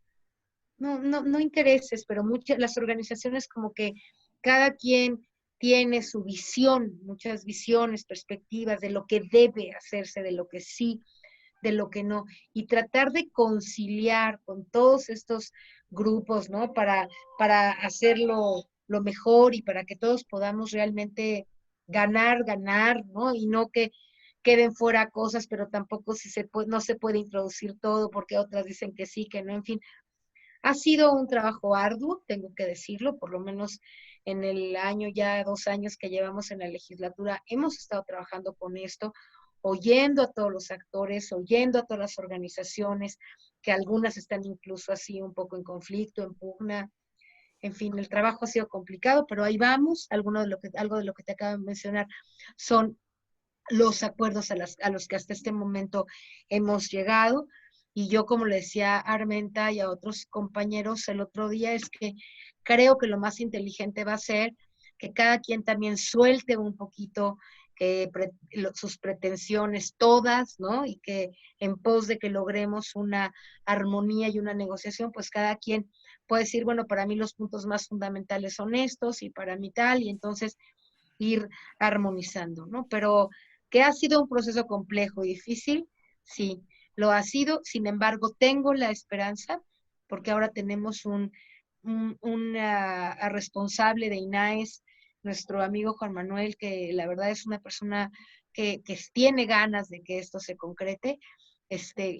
no intereses, pero las organizaciones como que cada quien tiene su visión, muchas visiones, perspectivas de lo que debe hacerse, de lo que sí, de lo que no, y tratar de conciliar con todos estos grupos, ¿no? Para hacerlo lo mejor y para que todos podamos realmente ganar, ¿no? Y no que queden fuera cosas, pero tampoco no se puede introducir todo porque otras dicen que sí, que no, en fin. Ha sido un trabajo arduo, tengo que decirlo, por lo menos en el año, ya 2 años que llevamos en la legislatura, hemos estado trabajando con esto, oyendo a todos los actores, oyendo a todas las organizaciones, que algunas están incluso así un poco en conflicto, en pugna. En fin, el trabajo ha sido complicado, pero ahí vamos. Algo de lo que te acabo de mencionar son los acuerdos a los que hasta este momento hemos llegado. Y yo, como le decía a Armenta y a otros compañeros el otro día, es que creo que lo más inteligente va a ser que cada quien también suelte un poquito sus pretensiones todas, ¿no? Y que en pos de que logremos una armonía y una negociación, pues cada quien puede decir, bueno, para mí los puntos más fundamentales son estos y para mí tal, y entonces ir armonizando, ¿no? Pero que ha sido un proceso complejo y difícil, sí, lo ha sido. Sin embargo, tengo la esperanza, porque ahora tenemos un responsable de INAES, nuestro amigo Juan Manuel, que la verdad es una persona que tiene ganas de que esto se concrete.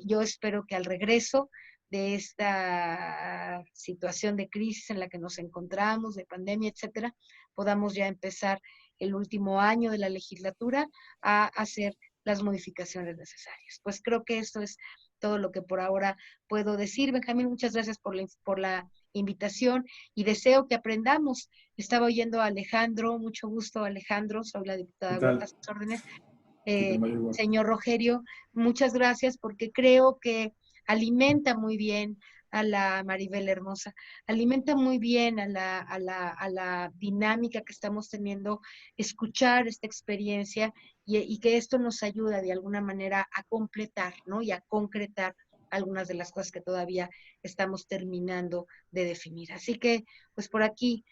Yo espero que al regreso de esta situación de crisis en la que nos encontramos, de pandemia, etcétera, podamos ya empezar el último año de la legislatura a hacer las modificaciones necesarias. Pues creo que esto es todo lo que por ahora puedo decir. Benjamín, muchas gracias por la invitación y deseo que aprendamos. Estaba oyendo a Alejandro, mucho gusto Alejandro, soy la diputada Huerta, a sus órdenes. Señor Rogerio, muchas gracias porque creo que alimenta muy bien a la Maribel Hermosa, alimenta muy bien a la dinámica que estamos teniendo, escuchar esta experiencia y que esto nos ayuda de alguna manera a completar, ¿no? Y a concretar algunas de las cosas que todavía estamos terminando de definir. Así que, pues por aquí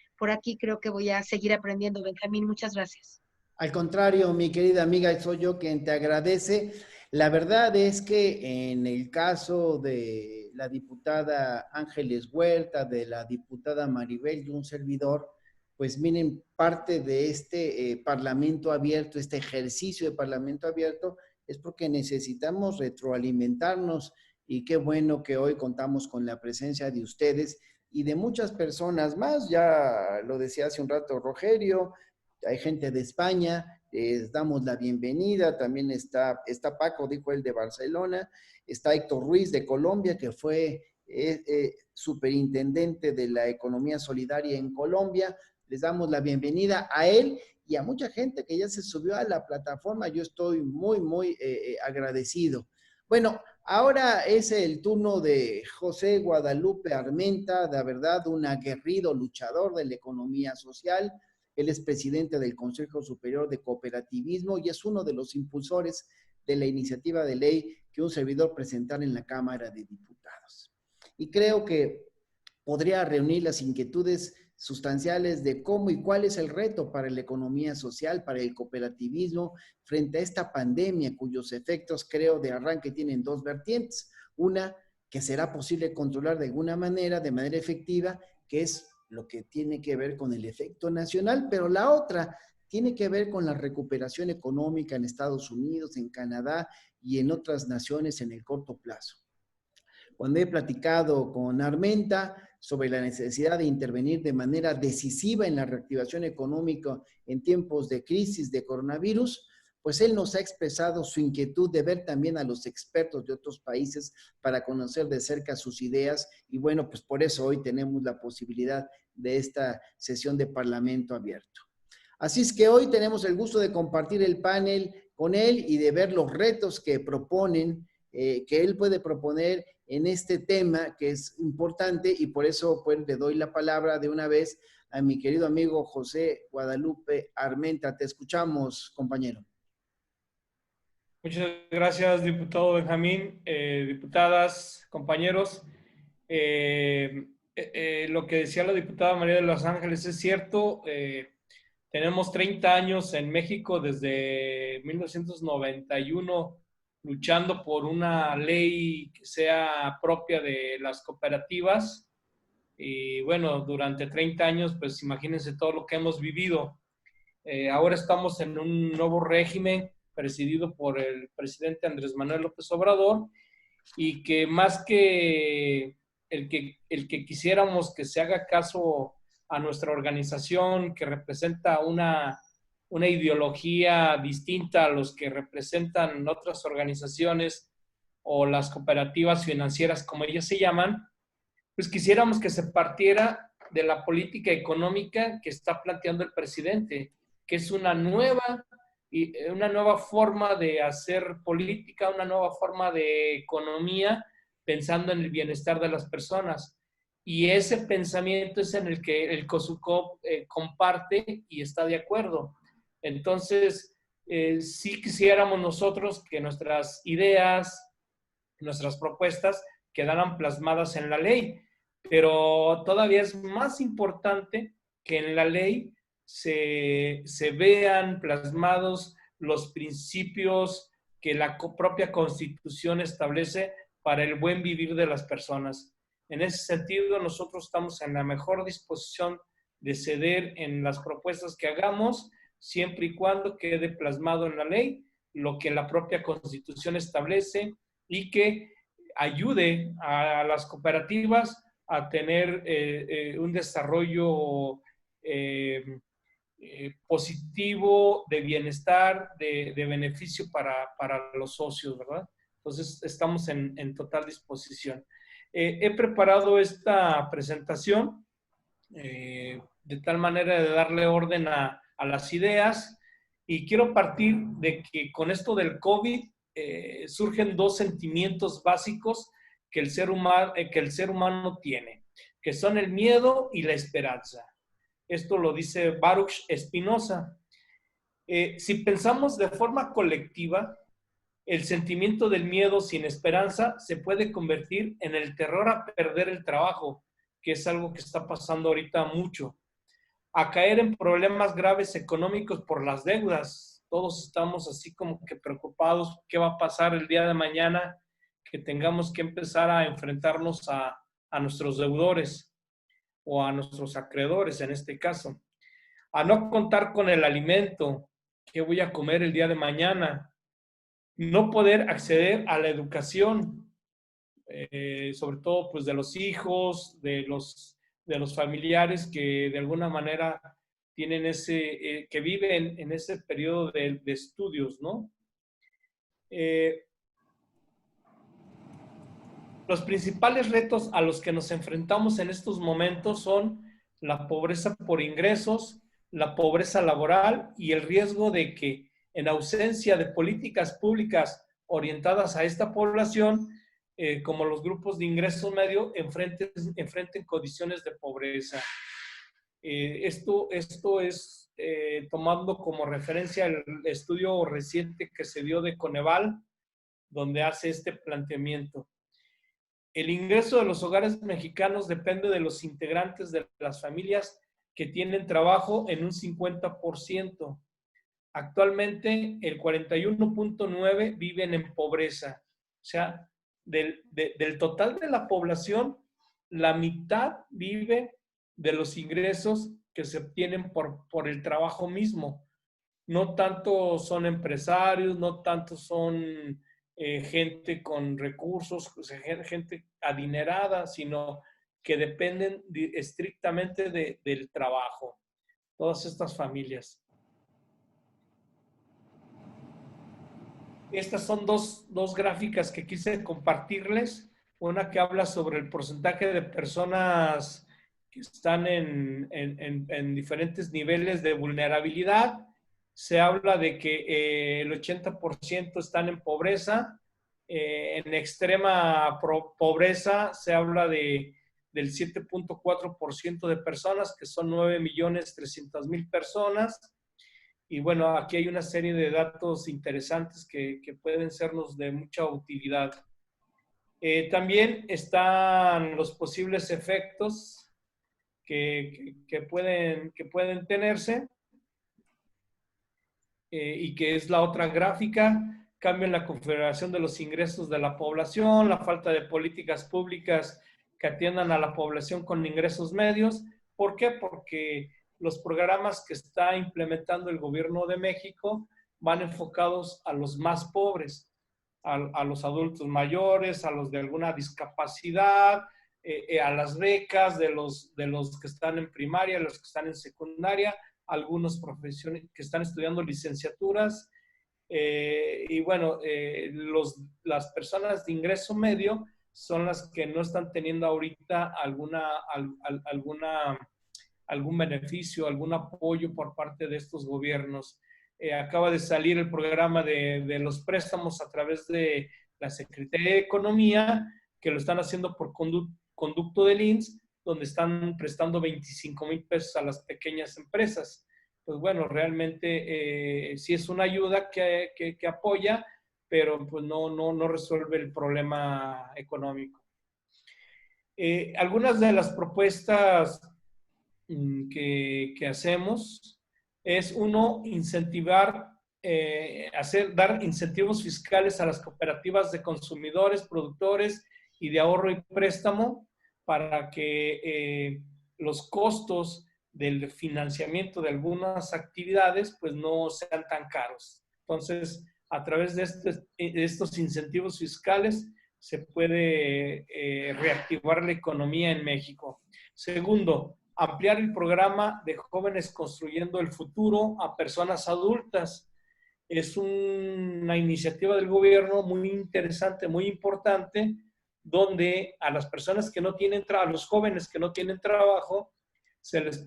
creo que voy a seguir aprendiendo. Benjamín, muchas gracias. Al contrario, mi querida amiga, soy yo quien te agradece. La verdad es que en el caso de la diputada Ángeles Huerta, de la diputada Maribel y un servidor, pues miren, parte de este parlamento abierto, este ejercicio de parlamento abierto, es porque necesitamos retroalimentarnos y qué bueno que hoy contamos con la presencia de ustedes y de muchas personas más. Ya lo decía hace un rato Rogerio, hay gente de España, damos la bienvenida, también está Paco, dijo él, de Barcelona, está Héctor Ruiz de Colombia, que fue superintendente de la economía solidaria en Colombia. Les damos la bienvenida a él y a mucha gente que ya se subió a la plataforma. Yo estoy muy agradecido. Bueno, ahora es el turno de José Guadalupe Armenta, de verdad un aguerrido luchador de la economía social. Él es presidente del Consejo Superior de Cooperativismo y es uno de los impulsores de la iniciativa de ley que un servidor presentara en la Cámara de Diputados. Y creo que podría reunir las inquietudes sustanciales de cómo y cuál es el reto para la economía social, para el cooperativismo, frente a esta pandemia cuyos efectos, creo, de arranque tienen dos vertientes. Una, que será posible controlar de alguna manera, de manera efectiva, que es lo que tiene que ver con el efecto nacional, pero la otra tiene que ver con la recuperación económica en Estados Unidos, en Canadá y en otras naciones en el corto plazo. Cuando he platicado con Armenta sobre la necesidad de intervenir de manera decisiva en la reactivación económica en tiempos de crisis de coronavirus, pues él nos ha expresado su inquietud de ver también a los expertos de otros países para conocer de cerca sus ideas y bueno, pues por eso hoy tenemos la posibilidad de esta sesión de Parlamento abierto. Así es que hoy tenemos el gusto de compartir el panel con él y de ver los retos que proponen, que él puede proponer en este tema que es importante y por eso pues le doy la palabra de una vez a mi querido amigo José Guadalupe Armenta. Te escuchamos, compañero. Muchas gracias, diputado Benjamín, diputadas, compañeros. Lo que decía la diputada María de los Ángeles es cierto. Tenemos 30 años en México, desde 1991, luchando por una ley que sea propia de las cooperativas. Y bueno, durante 30 años, pues imagínense todo lo que hemos vivido. Ahora estamos en un nuevo régimen presidido por el presidente Andrés Manuel López Obrador y que más que el que quisiéramos que se haga caso a nuestra organización, que representa una ideología distinta a los que representan otras organizaciones o las cooperativas financieras, como ellas se llaman, pues quisiéramos que se partiera de la política económica que está planteando el presidente, que es una nueva forma de hacer política, una nueva forma de economía, pensando en el bienestar de las personas. Y ese pensamiento es en el que el COSUCOP comparte y está de acuerdo. Entonces, sí quisiéramos nosotros que nuestras ideas, nuestras propuestas quedaran plasmadas en la ley, pero todavía es más importante que en la ley se vean plasmados los principios que la propia Constitución establece para el buen vivir de las personas. En ese sentido, nosotros estamos en la mejor disposición de ceder en las propuestas que hagamos, siempre y cuando quede plasmado en la ley lo que la propia Constitución establece y que ayude a las cooperativas a tener un desarrollo positivo, de bienestar, de beneficio para los socios, ¿verdad? Entonces, estamos en total disposición. He preparado esta presentación de tal manera de darle orden a las ideas y quiero partir de que con esto del COVID surgen dos sentimientos básicos que el ser humano tiene, que son el miedo y la esperanza. Esto lo dice Baruch Spinoza. Si pensamos de forma colectiva, el sentimiento del miedo sin esperanza se puede convertir en el terror a perder el trabajo, que es algo que está pasando ahorita mucho, a caer en problemas graves económicos por las deudas. Todos estamos así como que preocupados, ¿qué va a pasar el día de mañana que tengamos que empezar a enfrentarnos a nuestros deudores o a nuestros acreedores en este caso? A no contar con el alimento, ¿qué voy a comer el día de mañana? No poder acceder a la educación, sobre todo pues de los hijos, de los familiares que de alguna manera tienen que viven en ese periodo de estudios, ¿no? Los principales retos a los que nos enfrentamos en estos momentos son la pobreza por ingresos, la pobreza laboral y el riesgo de que, en ausencia de políticas públicas orientadas a esta población, como los grupos de ingreso medio, enfrenten condiciones de pobreza. Esto es tomando como referencia el estudio reciente que se dio de Coneval, donde hace este planteamiento. El ingreso de los hogares mexicanos depende de los integrantes de las familias que tienen trabajo en un 50%. Actualmente, el 41.9% viven en pobreza. O sea, del total de la población, la mitad vive de los ingresos que se obtienen por el trabajo mismo. No tanto son empresarios, no tanto son gente con recursos, o sea, gente adinerada, sino que dependen estrictamente del trabajo. Todas estas familias. Estas son dos gráficas que quise compartirles. Una que habla sobre el porcentaje de personas que están en diferentes niveles de vulnerabilidad. Se habla de que el 80% están en pobreza. En extrema pobreza se habla del 7.4% de personas, que son 9.300.000 personas. Y bueno, aquí hay una serie de datos interesantes que pueden sernos de mucha utilidad. También están los posibles efectos que pueden tenerse, y que es la otra gráfica. Cambio en la configuración de los ingresos de la población, la falta de políticas públicas que atiendan a la población con ingresos medios. ¿Por qué? Porque los programas que está implementando el gobierno de México van enfocados a los más pobres, a los adultos mayores, a los de alguna discapacidad, a las becas de los que están en primaria, los que están en secundaria, algunos profesiones que están estudiando licenciaturas, y bueno, las personas de ingreso medio son las que no están teniendo ahorita algún beneficio, algún apoyo por parte de estos gobiernos. Acaba de salir el programa de los préstamos a través de la Secretaría de Economía, que lo están haciendo por conducto del IMSS, donde están prestando 25,000 pesos a las pequeñas empresas. pues bueno, realmente sí es una ayuda que apoya, pero pues no resuelve el problema económico. Algunas de las propuestas que hacemos es, uno, incentivar, dar incentivos fiscales a las cooperativas de consumidores, productores y de ahorro y préstamo para que los costos del financiamiento de algunas actividades pues no sean tan caros. Entonces, a través de estos incentivos fiscales se puede reactivar la economía en México. Segundo, ampliar el programa de Jóvenes Construyendo el Futuro a personas adultas. Es una iniciativa del gobierno muy interesante, muy importante, donde a las personas que no tienen trabajo, a los jóvenes que no tienen trabajo, se les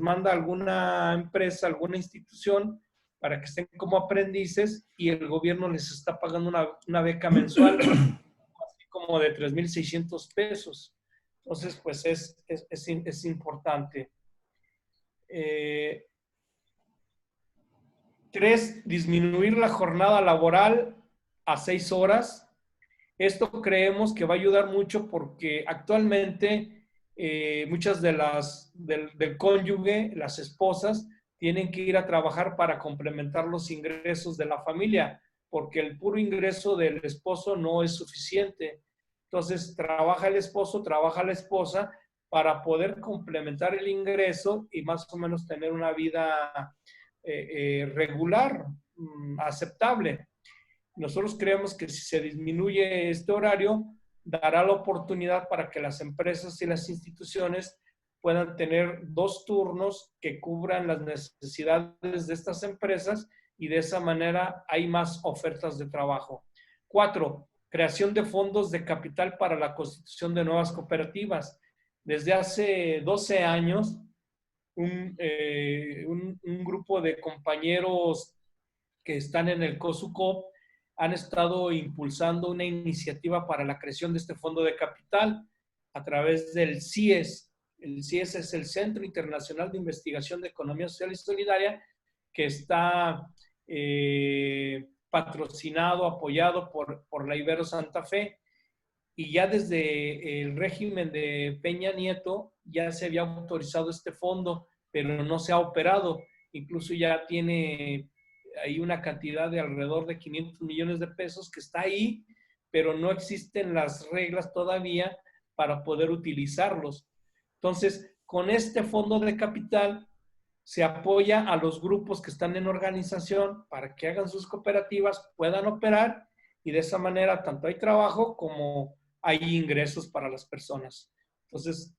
manda a alguna empresa, alguna institución para que estén como aprendices y el gobierno les está pagando una beca mensual así como de 3,600 pesos. Entonces, pues es importante. 3, disminuir la jornada laboral a 6 horas. Esto creemos que va a ayudar mucho porque actualmente muchas del cónyuge, las esposas, tienen que ir a trabajar para complementar los ingresos de la familia, porque el puro ingreso del esposo no es suficiente. Entonces, trabaja el esposo, trabaja la esposa para poder complementar el ingreso y más o menos tener una vida regular, aceptable. Nosotros creemos que si se disminuye este horario, dará la oportunidad para que las empresas y las instituciones puedan tener 2 turnos que cubran las necesidades de estas empresas y de esa manera hay más ofertas de trabajo. 4, creación de fondos de capital para la constitución de nuevas cooperativas. Desde hace 12 años, un grupo de compañeros que están en el COSUCOP han estado impulsando una iniciativa para la creación de este fondo de capital a través del CIES. El CIES es el Centro Internacional de Investigación de Economía Social y Solidaria, que está patrocinado, apoyado por la Ibero Santa Fe. Y ya desde el régimen de Peña Nieto ya se había autorizado este fondo, pero no se ha operado. Incluso ya tiene ahí una cantidad de alrededor de 500 millones de pesos que está ahí, pero no existen las reglas todavía para poder utilizarlos. Entonces, con este fondo de capital se apoya a los grupos que están en organización para que hagan sus cooperativas, puedan operar y de esa manera tanto hay trabajo como hay ingresos para las personas. Entonces,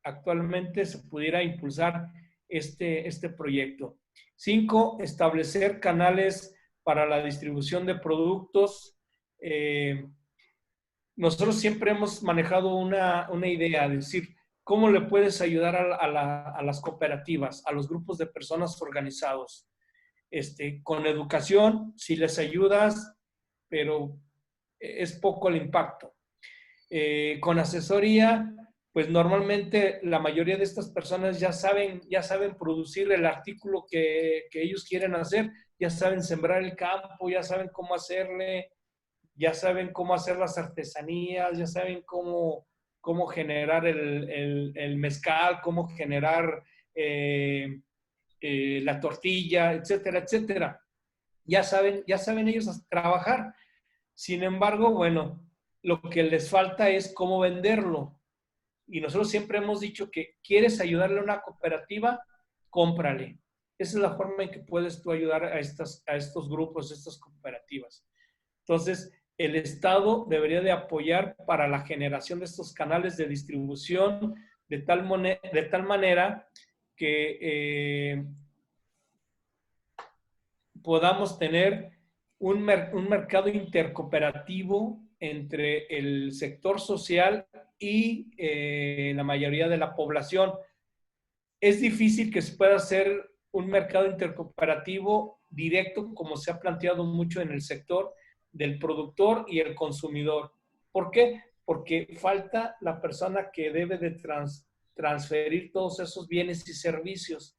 actualmente se pudiera impulsar este proyecto. 5, establecer canales para la distribución de productos. Nosotros siempre hemos manejado una idea de decir, ¿cómo le puedes ayudar a las cooperativas, a los grupos de personas organizados? Con educación, sí les ayudas, pero es poco el impacto. Con asesoría, pues normalmente la mayoría de estas personas ya saben producir el artículo que ellos quieren hacer, ya saben sembrar el campo, ya saben cómo hacerle, ya saben cómo hacer las artesanías, ya saben cómo generar el mezcal, cómo generar la tortilla, etcétera, etcétera. Ya saben ellos trabajar. Sin embargo, bueno, lo que les falta es cómo venderlo. Y nosotros siempre hemos dicho que quieres ayudarle a una cooperativa, cómprale. Esa es la forma en que puedes tú ayudar a estos grupos, a estas cooperativas. Entonces, el Estado debería de apoyar para la generación de estos canales de distribución de tal manera que podamos tener un mercado intercooperativo entre el sector social y la mayoría de la población. Es difícil que se pueda hacer un mercado intercooperativo directo, como se ha planteado mucho en el sector del productor y el consumidor. ¿Por qué? Porque falta la persona que debe de transferir todos esos bienes y servicios.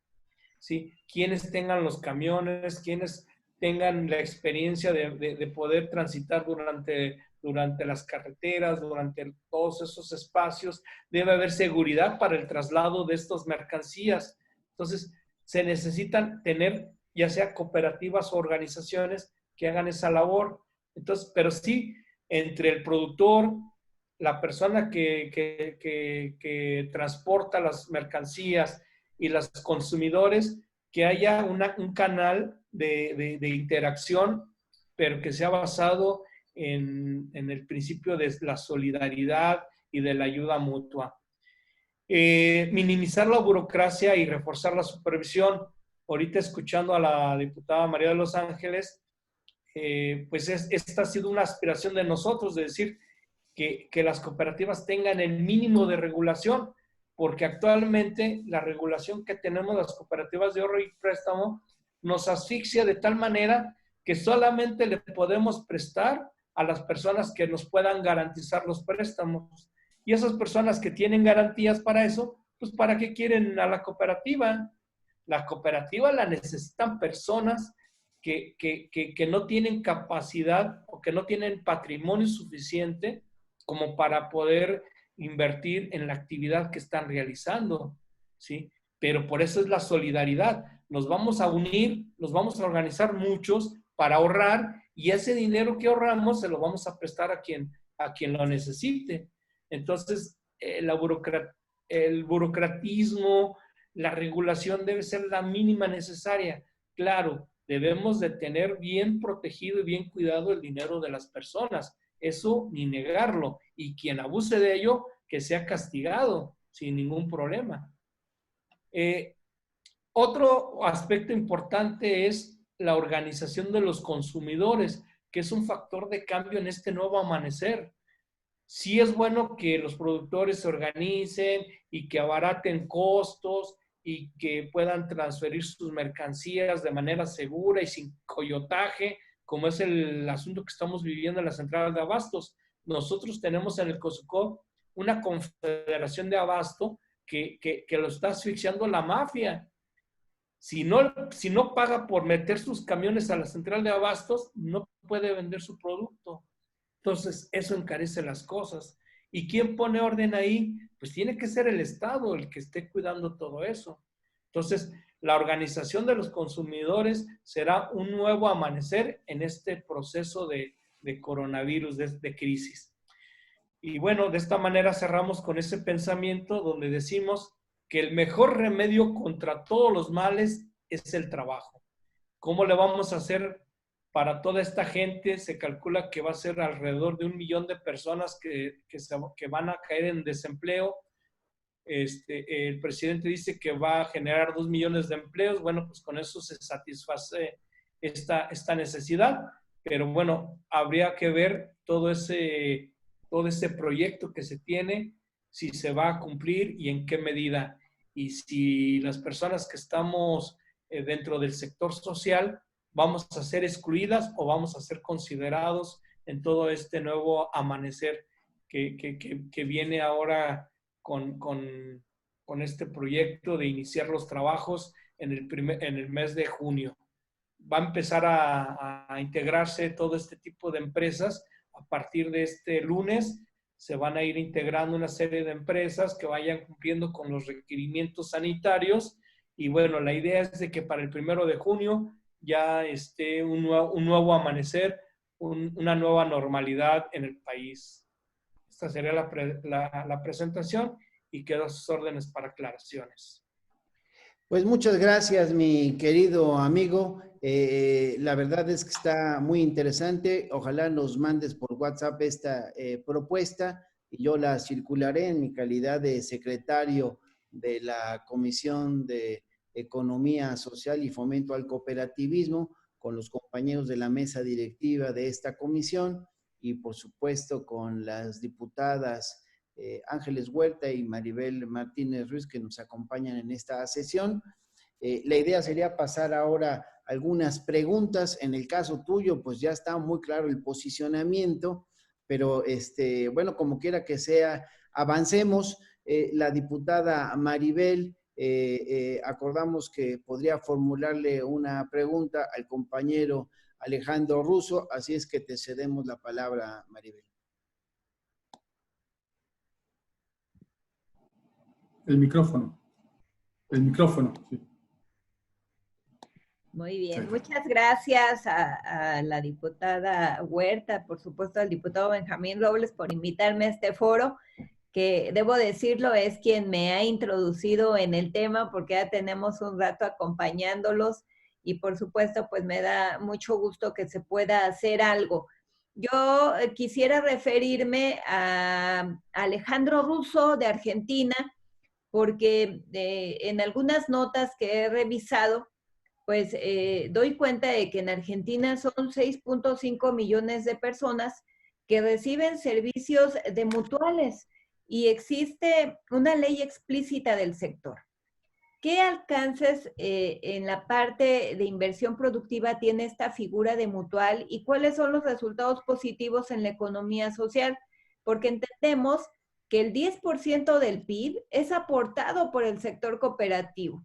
¿sí? Quienes tengan los camiones, quienes tengan la experiencia de poder transitar durante las carreteras, durante todos esos espacios. Debe haber seguridad para el traslado de estas mercancías. Entonces, se necesitan tener ya sea cooperativas o organizaciones que hagan esa labor. Entonces, pero sí, entre el productor, la persona que transporta las mercancías y los consumidores, que haya un canal de interacción, pero que sea basado en el principio de la solidaridad y de la ayuda mutua. Minimizar la burocracia y reforzar la supervisión. Ahorita escuchando a la diputada María de los Ángeles, pues esta ha sido una aspiración de nosotros, de decir que las cooperativas tengan el mínimo de regulación, porque actualmente la regulación que tenemos las cooperativas de ahorro y préstamo nos asfixia de tal manera que solamente le podemos prestar a las personas que nos puedan garantizar los préstamos. Y esas personas que tienen garantías para eso, pues ¿para qué quieren a la cooperativa? La cooperativa la necesitan personas que no tienen capacidad o que no tienen patrimonio suficiente como para poder invertir en la actividad que están realizando, ¿sí? Pero por eso es la solidaridad. Nos vamos a unir, nos vamos a organizar muchos para ahorrar y ese dinero que ahorramos se lo vamos a prestar a quien lo necesite. Entonces, el burocratismo, la regulación debe ser la mínima necesaria. Claro, debemos de tener bien protegido y bien cuidado el dinero de las personas. Eso ni negarlo. Y quien abuse de ello, que sea castigado sin ningún problema. Otro aspecto importante es la organización de los consumidores, que es un factor de cambio en este nuevo amanecer. Sí es bueno que los productores se organicen y que abaraten costos y que puedan transferir sus mercancías de manera segura y sin coyotaje, como es el asunto que estamos viviendo en la central de abastos. Nosotros tenemos en el COSUCO una confederación de abasto que lo está asfixiando la mafia. Si no paga por meter sus camiones a la central de abastos, no puede vender su producto. Entonces, eso encarece las cosas. ¿Y quién pone orden ahí? Pues tiene que ser el Estado el que esté cuidando todo eso. Entonces, la organización de los consumidores será un nuevo amanecer en este proceso de coronavirus, de crisis. Y bueno, de esta manera cerramos con ese pensamiento donde decimos que el mejor remedio contra todos los males es el trabajo. ¿Cómo le vamos a hacer para toda esta gente? Se calcula que va a ser alrededor de 1 millón de personas que van a caer en desempleo. El presidente dice que va a generar 2 millones de empleos. Bueno, pues con eso se satisface esta necesidad. Pero bueno, habría que ver todo ese proyecto que se tiene, si se va a cumplir y en qué medida. Y si las personas que estamos dentro del sector social vamos a ser excluidas o vamos a ser considerados en todo este nuevo amanecer que viene ahora con este proyecto de iniciar los trabajos en el mes de junio. Va a empezar a integrarse todo este tipo de empresas. A partir de este lunes se van a ir integrando una serie de empresas que vayan cumpliendo con los requerimientos sanitarios. Y bueno, la idea es de que para el 1 de junio ya esté un nuevo amanecer, una nueva normalidad en el país. Esta sería la presentación y quedo a sus órdenes para aclaraciones. Pues muchas gracias, mi querido amigo. La verdad es que está muy interesante. Ojalá nos mandes por WhatsApp esta propuesta y yo la circularé en mi calidad de secretario de la Comisión de Economía Social y Fomento al Cooperativismo con los compañeros de la mesa directiva de esta comisión y por supuesto con las diputadas Ángeles Huerta y Maribel Martínez Ruiz que nos acompañan en esta sesión. La idea sería pasar ahora algunas preguntas. En el caso tuyo, pues ya está muy claro el posicionamiento, pero bueno, como quiera que sea, avancemos. La diputada Maribel acordamos que podría formularle una pregunta al compañero Alejandro Russo, así es que te cedemos la palabra, Maribel. El micrófono, sí. Muy bien, muchas gracias a la diputada Huerta, por supuesto al diputado Benjamín Robles por invitarme a este foro, que debo decirlo es quien me ha introducido en el tema porque ya tenemos un rato acompañándolos y por supuesto pues me da mucho gusto que se pueda hacer algo. Yo quisiera referirme a Alejandro Russo de Argentina porque en algunas notas que he revisado pues doy cuenta de que en Argentina son 6.5 millones de personas que reciben servicios de mutuales y existe una ley explícita del sector. ¿Qué alcances en la parte de inversión productiva tiene esta figura de mutual y cuáles son los resultados positivos en la economía social? Porque entendemos que el 10% del PIB es aportado por el sector cooperativo,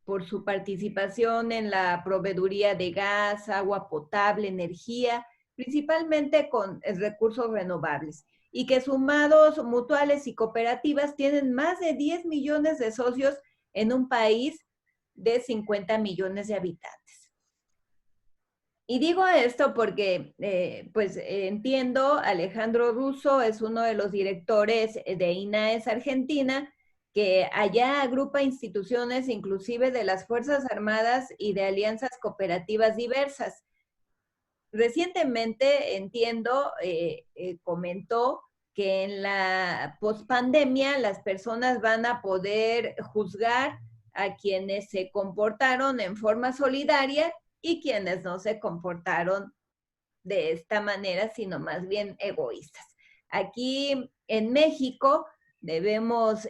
por su participación en la proveeduría de gas, agua potable, energía, principalmente con recursos renovables, y que sumados mutuales y cooperativas tienen más de 10 millones de socios en un país de 50 millones de habitantes. Y digo esto porque, entiendo, Alejandro Russo es uno de los directores de INAES Argentina, que allá agrupa instituciones inclusive de las Fuerzas Armadas y de alianzas cooperativas diversas. Recientemente, entiendo, comentó que en la pospandemia las personas van a poder juzgar a quienes se comportaron en forma solidaria y quienes no se comportaron de esta manera, sino más bien egoístas. Aquí en México debemos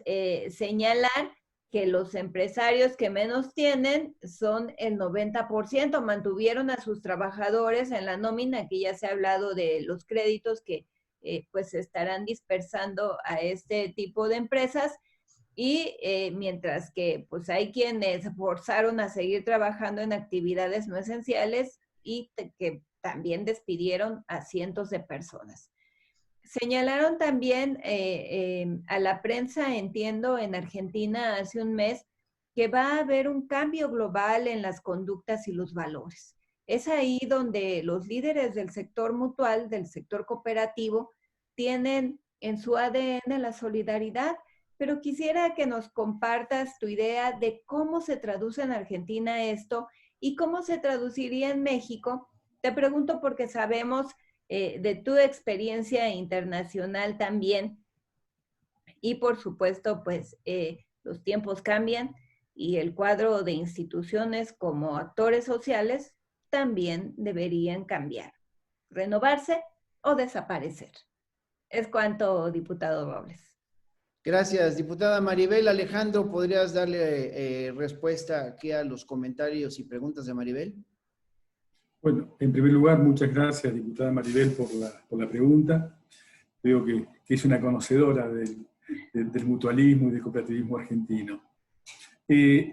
señalar que los empresarios que menos tienen son el 90%, mantuvieron a sus trabajadores en la nómina, aquí ya se ha hablado de los créditos que pues se estarán dispersando a este tipo de empresas, y mientras que pues hay quienes forzaron a seguir trabajando en actividades no esenciales y que también despidieron a cientos de personas. Señalaron también a la prensa, entiendo, en Argentina hace un mes, que va a haber un cambio global en las conductas y los valores. Es ahí donde los líderes del sector mutual, del sector cooperativo, tienen en su ADN la solidaridad, pero quisiera que nos compartas tu idea de cómo se traduce en Argentina esto y cómo se traduciría en México. Te pregunto porque sabemos de tu experiencia internacional también, y por supuesto, pues los tiempos cambian y el cuadro de instituciones como actores sociales también deberían cambiar, renovarse o desaparecer. Es cuanto, diputado Robles. Gracias, diputada Maribel. Alejandro, ¿podrías darle respuesta aquí a los comentarios y preguntas de Maribel? Bueno, en primer lugar, muchas gracias, diputada Maribel, por la pregunta. Veo que es una conocedora del mutualismo y del cooperativismo argentino.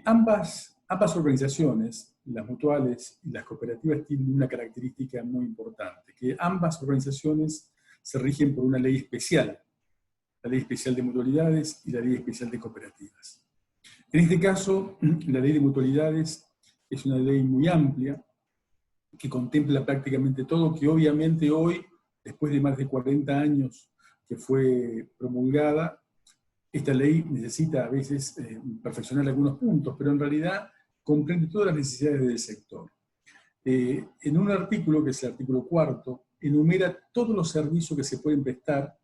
Ambas organizaciones, las mutuales y las cooperativas, tienen una característica muy importante, que ambas organizaciones se rigen por una ley especial, la Ley Especial de Mutualidades y la Ley Especial de Cooperativas. En este caso, la Ley de Mutualidades es una ley muy amplia, que contempla prácticamente todo, que obviamente hoy, después de más de 40 años que fue promulgada, esta ley necesita a veces perfeccionar algunos puntos, pero en realidad comprende todas las necesidades del sector. En un artículo, que es el artículo 4, enumera todos los servicios que se pueden prestar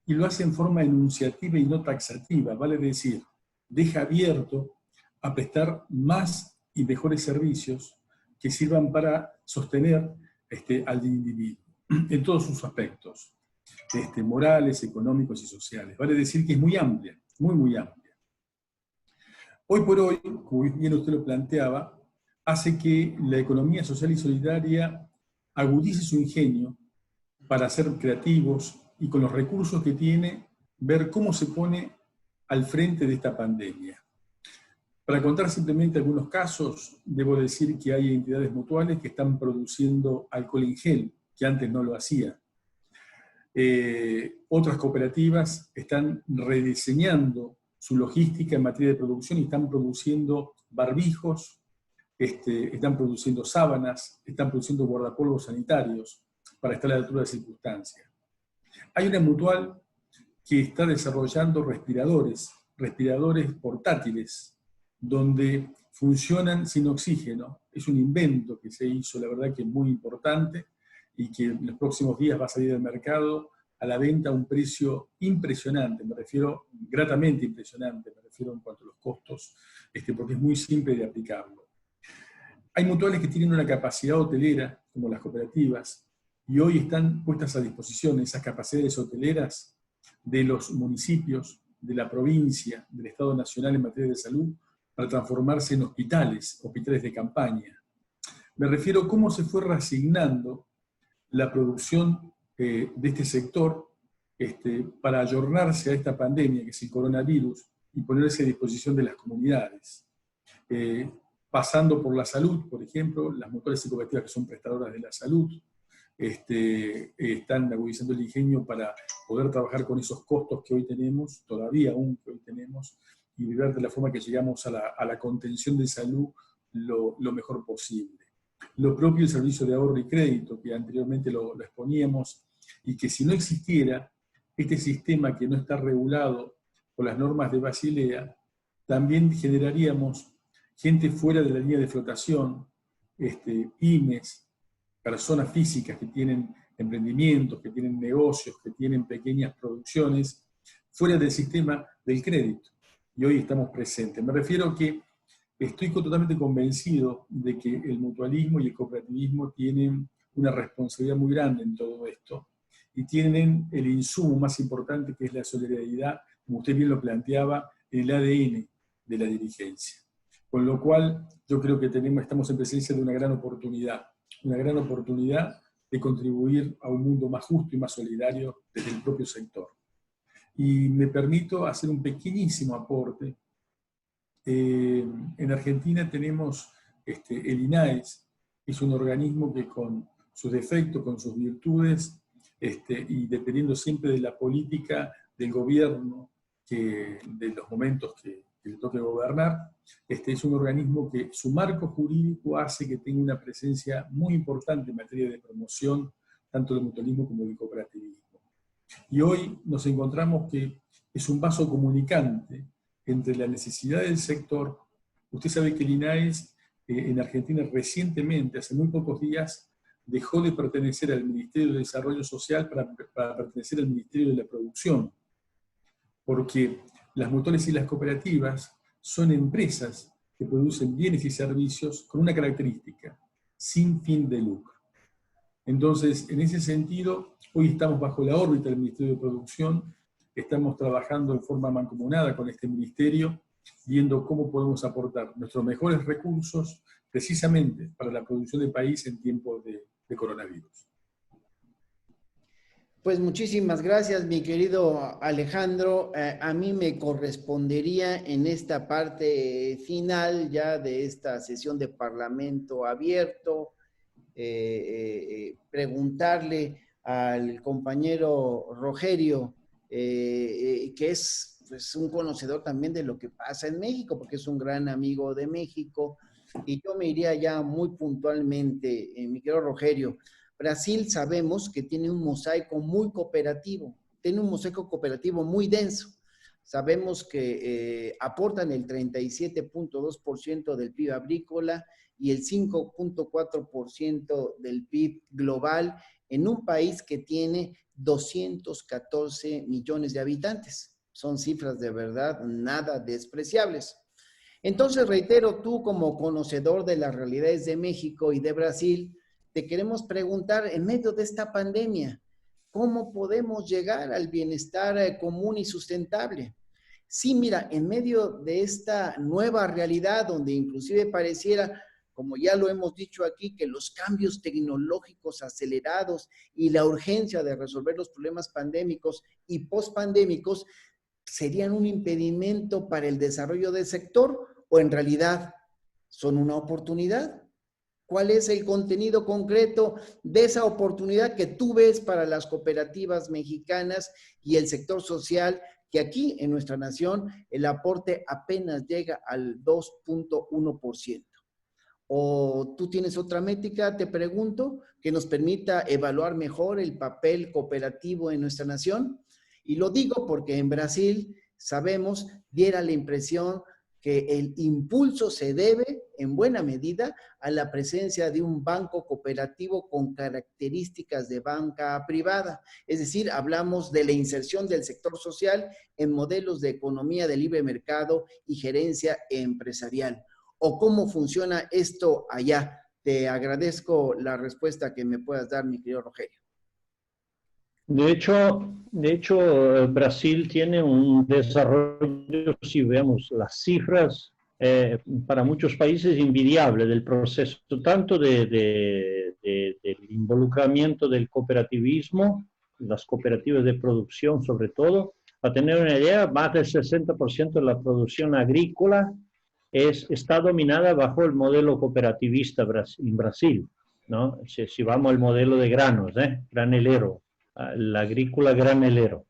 y lo hace en forma enunciativa y no taxativa, vale decir, deja abierto a prestar más y mejores servicios que sirvan para sostener al individuo en todos sus aspectos, morales, económicos y sociales. Vale decir que es muy amplia, muy, muy amplia. Hoy por hoy, como bien usted lo planteaba, hace que la economía social y solidaria agudice su ingenio para ser creativos y con los recursos que tiene, ver cómo se pone al frente de esta pandemia. Para contar simplemente algunos casos, debo decir que hay entidades mutuales que están produciendo alcohol en gel, que antes no lo hacían. Otras cooperativas están rediseñando su logística en materia de producción y están produciendo barbijos, están produciendo sábanas, están produciendo guardapolvos sanitarios para estar a la altura de circunstancias. Hay una mutual que está desarrollando respiradores portátiles, donde funcionan sin oxígeno. Es un invento que se hizo, la verdad que muy importante, y que en los próximos días va a salir al mercado a la venta a un precio impresionante, me refiero, gratamente impresionante, me refiero en cuanto a los costos, porque es muy simple de aplicarlo. Hay mutuales que tienen una capacidad hotelera, como las cooperativas, y hoy están puestas a disposición esas capacidades hoteleras de los municipios, de la provincia, del Estado Nacional en materia de salud, para transformarse en hospitales de campaña. Me refiero a cómo se fue reasignando la producción de este sector para ayornarse a esta pandemia, que es el coronavirus, y ponerse a disposición de las comunidades. Pasando por la salud, por ejemplo, las mutuales y cooperativas que son prestadoras de la salud, están agudizando el ingenio para poder trabajar con esos costos que hoy tenemos, todavía aún que hoy tenemos, y ver de la forma que llegamos a la contención de salud lo mejor posible. Lo propio el servicio de ahorro y crédito, que anteriormente lo exponíamos, y que si no existiera este sistema que no está regulado por las normas de Basilea, también generaríamos gente fuera de la línea de flotación, pymes, personas físicas que tienen emprendimientos, que tienen negocios, que tienen pequeñas producciones, fuera del sistema del crédito. Y hoy estamos presentes. Me refiero que estoy totalmente convencido de que el mutualismo y el cooperativismo tienen una responsabilidad muy grande en todo esto, y tienen el insumo más importante, que es la solidaridad, como usted bien lo planteaba, en el ADN de la dirigencia. Con lo cual, yo creo que estamos en presencia de una gran oportunidad de contribuir a un mundo más justo y más solidario desde el propio sector. Y me permito hacer un pequeñísimo aporte. En Argentina tenemos el INAES, que es un organismo que con sus defectos, con sus virtudes, y dependiendo siempre de la política del gobierno, de los momentos que le toque gobernar, es un organismo que su marco jurídico hace que tenga una presencia muy importante en materia de promoción, tanto del mutualismo como del cooperativismo. Y hoy nos encontramos que es un vaso comunicante entre la necesidad del sector. Usted sabe que el INAES en Argentina recientemente, hace muy pocos días, dejó de pertenecer al Ministerio de Desarrollo Social para pertenecer al Ministerio de la Producción, porque las mutuales y las cooperativas son empresas que producen bienes y servicios con una característica: sin fin de lucro. Entonces, en ese sentido, hoy estamos bajo la órbita del Ministerio de Producción, estamos trabajando en forma mancomunada con este ministerio, viendo cómo podemos aportar nuestros mejores recursos precisamente para la producción del país en tiempos de coronavirus. Pues muchísimas gracias, mi querido Alejandro. A mí me correspondería en esta parte final ya de esta sesión de Parlamento abierto, preguntarle al compañero Rogerio, que es pues, un conocedor también de lo que pasa en México, porque es un gran amigo de México, y yo me iría ya muy puntualmente, mi querido Rogerio. Brasil sabemos que tiene un mosaico muy cooperativo, tiene un mosaico cooperativo muy denso. Sabemos que aportan el 37.2% del PIB agrícola y el 5.4% del PIB global en un país que tiene 214 millones de habitantes. Son cifras de verdad nada despreciables. Entonces, reitero, tú como conocedor de las realidades de México y de Brasil, te queremos preguntar, en medio de esta pandemia, ¿cómo podemos llegar al bienestar común y sustentable? Sí, mira, en medio de esta nueva realidad, donde inclusive pareciera, como ya lo hemos dicho aquí, que los cambios tecnológicos acelerados y la urgencia de resolver los problemas pandémicos y pospandémicos serían un impedimento para el desarrollo del sector, o en realidad son una oportunidad? ¿Cuál es el contenido concreto de esa oportunidad que tú ves para las cooperativas mexicanas y el sector social, que aquí en nuestra nación el aporte apenas llega al 2.1%? ¿O tú tienes otra métrica, te pregunto, que nos permita evaluar mejor el papel cooperativo en nuestra nación? Y lo digo porque en Brasil, sabemos, diera la impresión que el impulso se debe en buena medida a la presencia de un banco cooperativo con características de banca privada. Es decir, hablamos de la inserción del sector social en modelos de economía de libre mercado y gerencia empresarial. ¿O cómo funciona esto allá? Te agradezco la respuesta que me puedas dar, mi querido Rogelio. De hecho, Brasil tiene un desarrollo, si vemos las cifras, para muchos países envidiable del proceso, tanto del involucramiento del cooperativismo, las cooperativas de producción sobre todo. Para tener una idea, más del 60% de la producción agrícola está dominada bajo el modelo cooperativista en Brasil, ¿no? Si vamos al modelo de granos, granelero, el agrícola granelero,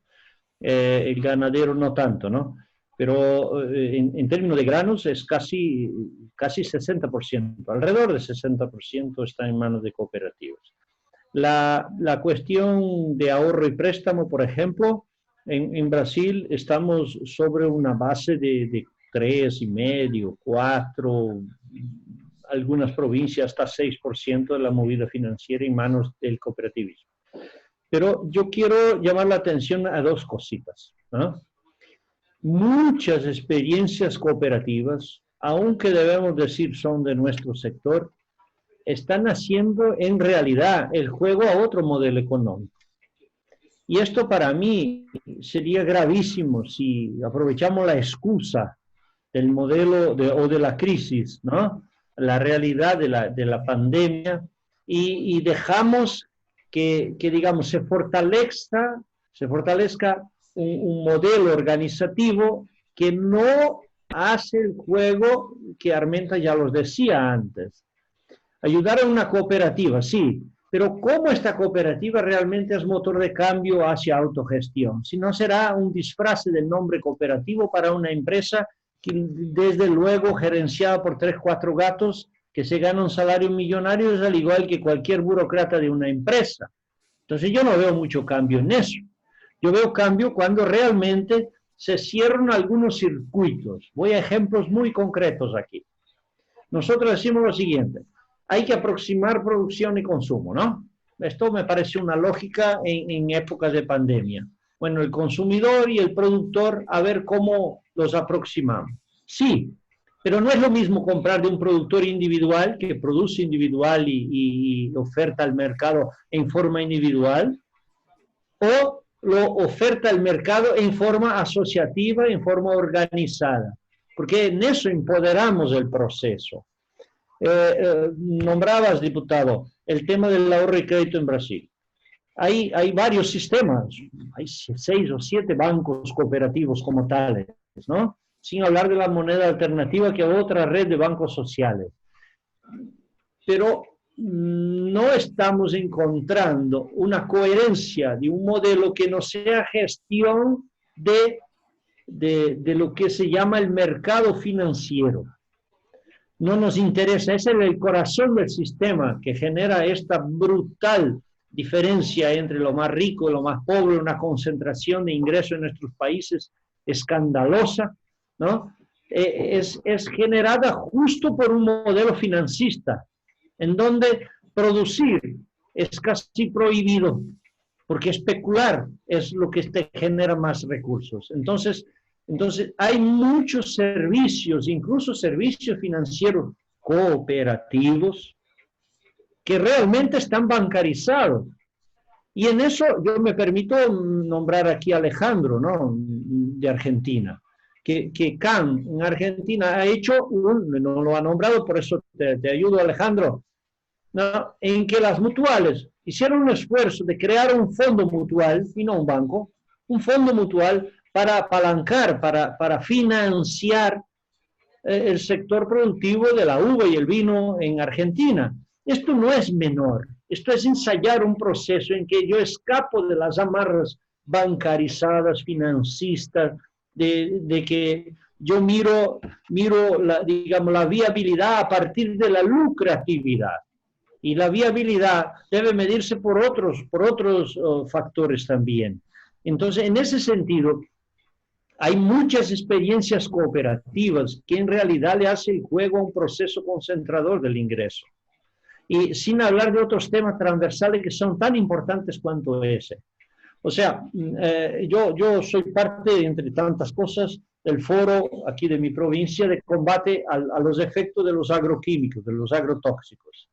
el ganadero no tanto, ¿no? Pero en términos de granos es casi 60%, alrededor de 60% está en manos de cooperativas. La cuestión de ahorro y préstamo, por ejemplo, en Brasil estamos sobre una base de 3,5, 4, algunas provincias hasta 6% de la movida financiera en manos del cooperativismo. Pero yo quiero llamar la atención a dos cositas, ¿no? Muchas experiencias cooperativas, aunque debemos decir son de nuestro sector, están haciendo en realidad el juego a otro modelo económico. Y esto para mí sería gravísimo si aprovechamos la excusa del modelo o de la crisis, ¿no? La realidad de la pandemia y dejamos que digamos, se fortalezca un modelo organizativo que no hace el juego que Armenta ya los decía antes. Ayudar a una cooperativa, sí, pero ¿cómo esta cooperativa realmente es motor de cambio hacia autogestión? Si no será un disfraz del nombre cooperativo para una empresa que desde luego gerenciada por 3, 4 gatos que se gana un salario millonario es al igual que cualquier burócrata de una empresa. Entonces yo no veo mucho cambio en eso. Yo veo cambio cuando realmente se cierran algunos circuitos. Voy a ejemplos muy concretos aquí. Nosotros decimos lo siguiente: hay que aproximar producción y consumo, ¿no? Esto me parece una lógica en épocas de pandemia. Bueno, el consumidor y el productor, a ver cómo los aproximamos. Sí, pero no es lo mismo comprar de un productor individual que produce individual y oferta al mercado en forma individual, o lo oferta al mercado en forma asociativa, en forma organizada, porque en eso empoderamos el proceso. Nombrabas, diputado, el tema del ahorro y crédito en Brasil. Hay varios sistemas, hay 6 o 7 bancos cooperativos como tales, ¿no? Sin hablar de la moneda alternativa, que es otra red de bancos sociales. Pero no estamos encontrando una coherencia de un modelo que no sea gestión de lo que se llama el mercado financiero. No nos interesa, ese es el corazón del sistema que genera esta brutal diferencia entre lo más rico y lo más pobre, una concentración de ingresos en nuestros países escandalosa, ¿no? Es generada justo por un modelo financista, en donde producir es casi prohibido, porque especular es lo que te genera más recursos. Entonces hay muchos servicios, incluso servicios financieros cooperativos, que realmente están bancarizados. Y en eso yo me permito nombrar aquí a Alejandro, ¿no? De Argentina, que CAN en Argentina ha hecho, no lo ha nombrado, por eso te ayudo, Alejandro, ¿no? En que las mutuales hicieron un esfuerzo de crear un fondo mutual, y no un banco, un fondo mutual para apalancar, para financiar el sector productivo de la uva y el vino en Argentina. Esto no es menor, esto es ensayar un proceso en que yo escapo de las amarras bancarizadas, financistas, de que yo miro digamos, la viabilidad a partir de la lucratividad. Y la viabilidad debe medirse por otros factores también. Entonces, en ese sentido, hay muchas experiencias cooperativas que en realidad le hacen el juego a un proceso concentrador del ingreso. Y sin hablar de otros temas transversales que son tan importantes cuanto ese. O sea, yo soy parte, entre tantas cosas, del foro aquí de mi provincia de combate a los efectos de los agroquímicos, de los agrotóxicos.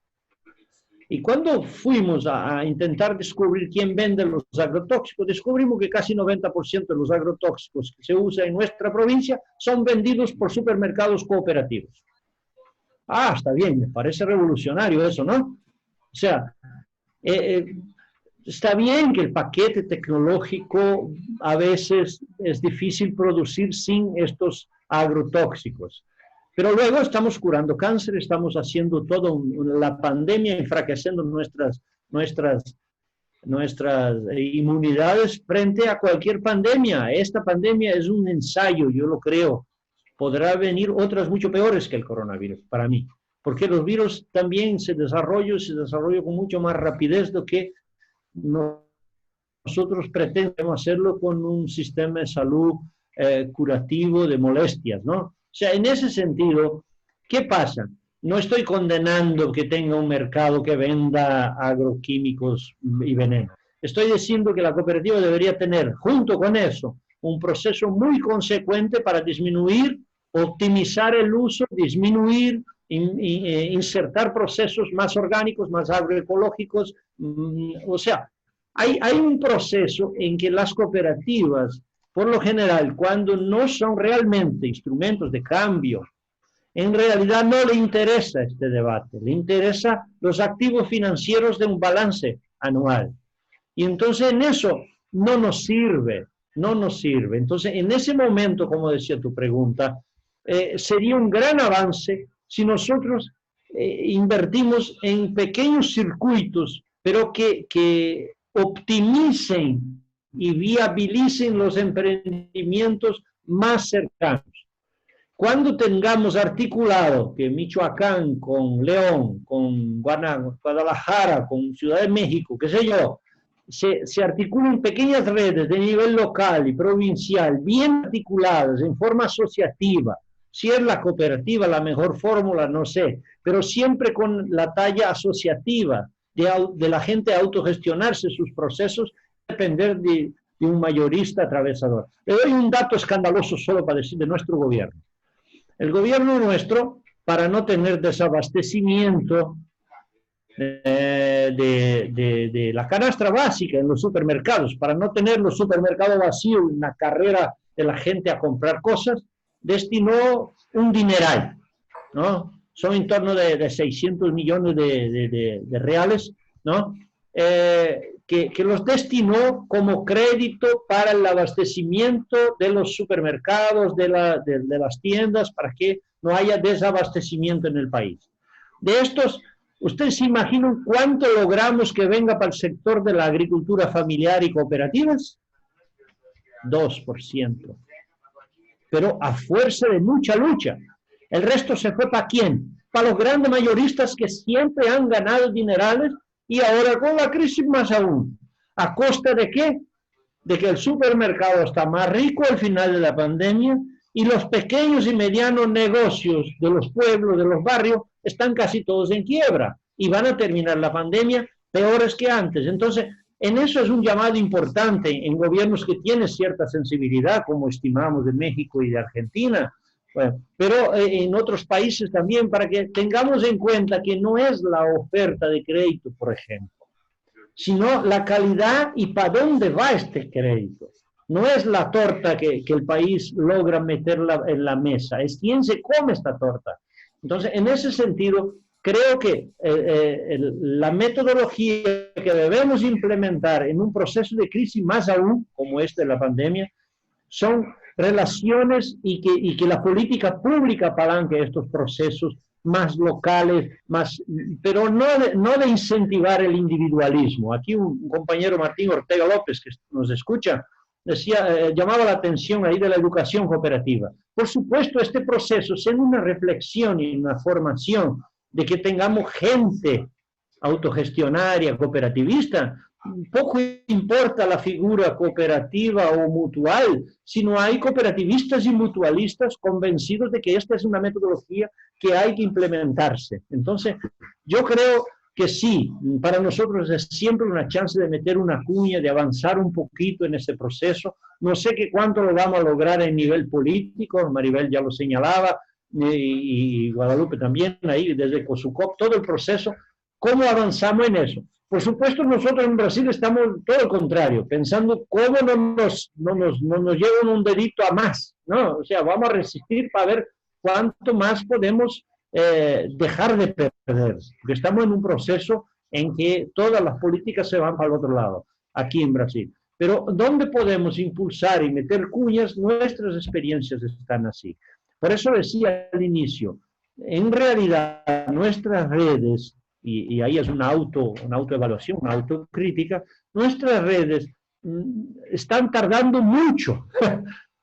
Y cuando fuimos a intentar descubrir quién vende los agrotóxicos, descubrimos que casi 90% de los agrotóxicos que se usan en nuestra provincia son vendidos por supermercados cooperativos. Ah, está bien, me parece revolucionario eso, ¿no? O sea, está bien que el paquete tecnológico a veces es difícil producir sin estos agrotóxicos. Pero luego estamos curando cáncer, estamos haciendo todo la pandemia, enfraqueciendo nuestras inmunidades frente a cualquier pandemia. Esta pandemia es un ensayo, yo lo creo. Podrá venir otras mucho peores que el coronavirus, para mí. Porque los virus también se desarrollan con mucho más rapidez de que nosotros pretendemos hacerlo con un sistema de salud curativo de molestias, ¿no? O sea, en ese sentido, ¿qué pasa? No estoy condenando que tenga un mercado que venda agroquímicos y veneno. Estoy diciendo que la cooperativa debería tener, junto con eso, un proceso muy consecuente para disminuir, optimizar el uso, disminuir, insertar procesos más orgánicos, más agroecológicos. O sea, hay un proceso en que las cooperativas, por lo general, cuando no son realmente instrumentos de cambio, en realidad no le interesa este debate, le interesa los activos financieros de un balance anual. Y entonces en eso no nos sirve. Entonces, en ese momento, como decía tu pregunta, sería un gran avance si nosotros invertimos en pequeños circuitos, pero que optimicen y viabilicen los emprendimientos más cercanos. Cuando tengamos articulado que Michoacán con León, con Guadalajara, con Ciudad de México, qué sé yo, se articulan pequeñas redes de nivel local y provincial, bien articuladas, en forma asociativa. Si es la cooperativa la mejor fórmula, no sé, pero siempre con la talla asociativa, de la gente autogestionarse sus procesos, depender de un mayorista atravesador. Le doy un dato escandaloso solo para decir de nuestro gobierno. El gobierno nuestro, para no tener desabastecimiento de la canastra básica en los supermercados, para no tener los supermercados vacíos, una carrera de la gente a comprar cosas, destinó un dineral, ¿no? Son en torno de 600 millones de reales, ¿no? Que los destinó como crédito para el abastecimiento de los supermercados, de las tiendas, para que no haya desabastecimiento en el país. De estos, ¿ustedes se imaginan cuánto logramos que venga para el sector de la agricultura familiar y cooperativas? 2%. Pero a fuerza de mucha lucha. El resto se fue ¿para quién? Para los grandes mayoristas que siempre han ganado dinerales y ahora con la crisis más aún. ¿A costa de qué? De que el supermercado está más rico al final de la pandemia y los pequeños y medianos negocios de los pueblos, de los barrios, están casi todos en quiebra y van a terminar la pandemia peores que antes. Entonces, en eso es un llamado importante en gobiernos que tienen cierta sensibilidad, como estimamos de México y de Argentina, bueno, pero en otros países también, para que tengamos en cuenta que no es la oferta de crédito, por ejemplo, sino la calidad y para dónde va este crédito. No es la torta que el país logra meterla en la mesa, es quién se come esta torta. Entonces, en ese sentido, creo que la metodología que debemos implementar en un proceso de crisis más aún, como este de la pandemia, son relaciones y que la política pública apalanque estos procesos más locales, pero no de incentivar el individualismo. Aquí un compañero, Martín Ortega López, que nos escucha, decía, llamaba la atención ahí de la educación cooperativa. Por supuesto, este proceso es una reflexión y una formación de que tengamos gente autogestionaria, cooperativista. Poco importa la figura cooperativa o mutual, sino hay cooperativistas y mutualistas convencidos de que esta es una metodología que hay que implementarse. Entonces, yo creo que sí, para nosotros es siempre una chance de meter una cuña, de avanzar un poquito en ese proceso. No sé qué cuánto lo vamos a lograr en nivel político, Maribel ya lo señalaba, y Guadalupe también, ahí desde COSUCOP, todo el proceso. ¿Cómo avanzamos en eso? Por supuesto, nosotros en Brasil estamos todo lo contrario, pensando cómo no nos llevan un dedito a más, ¿no? O sea, vamos a resistir para ver cuánto más podemos dejar de perder, porque estamos en un proceso en que todas las políticas se van para el otro lado, aquí en Brasil. Pero ¿dónde podemos impulsar y meter cuñas? Nuestras experiencias están así. Por eso decía al inicio, en realidad nuestras redes, y ahí es una autoevaluación, una autocrítica, nuestras redes están tardando mucho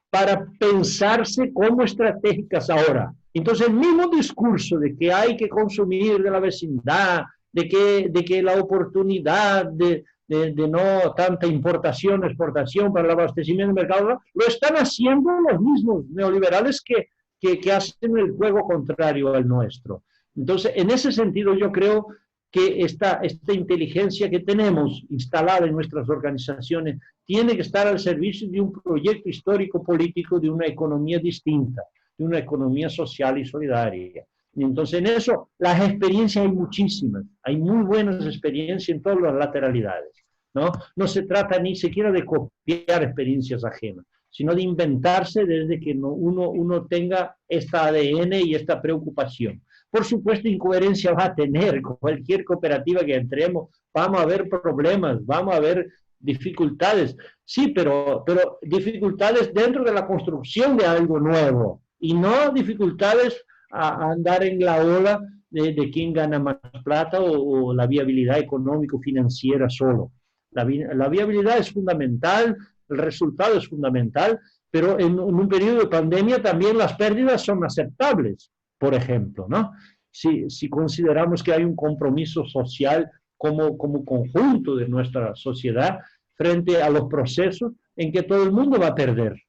para pensarse como estratégicas ahora. Entonces, el mismo discurso de que hay que consumir de la vecindad, de que la oportunidad de no tanta importación, exportación para el abastecimiento del mercado, lo están haciendo los mismos neoliberales que hacen el juego contrario al nuestro. Entonces, en ese sentido, yo creo que esta inteligencia que tenemos instalada en nuestras organizaciones tiene que estar al servicio de un proyecto histórico-político de una economía distinta, de una economía social y solidaria. Y entonces, en eso, las experiencias hay muchísimas, hay muy buenas experiencias en todas las lateralidades, ¿no? No se trata ni siquiera de copiar experiencias ajenas, sino de inventarse desde que uno tenga esta ADN y esta preocupación. Por supuesto, incoherencia va a tener cualquier cooperativa que entremos, vamos a ver problemas, vamos a ver dificultades, sí, pero dificultades dentro de la construcción de algo nuevo y no dificultades a andar en la ola de quién gana más plata o la viabilidad económico-financiera solo. La viabilidad es fundamental, el resultado es fundamental, pero en un periodo de pandemia también las pérdidas son aceptables, por ejemplo, ¿no? Si consideramos que hay un compromiso social como conjunto de nuestra sociedad frente a los procesos en que todo el mundo va a perder.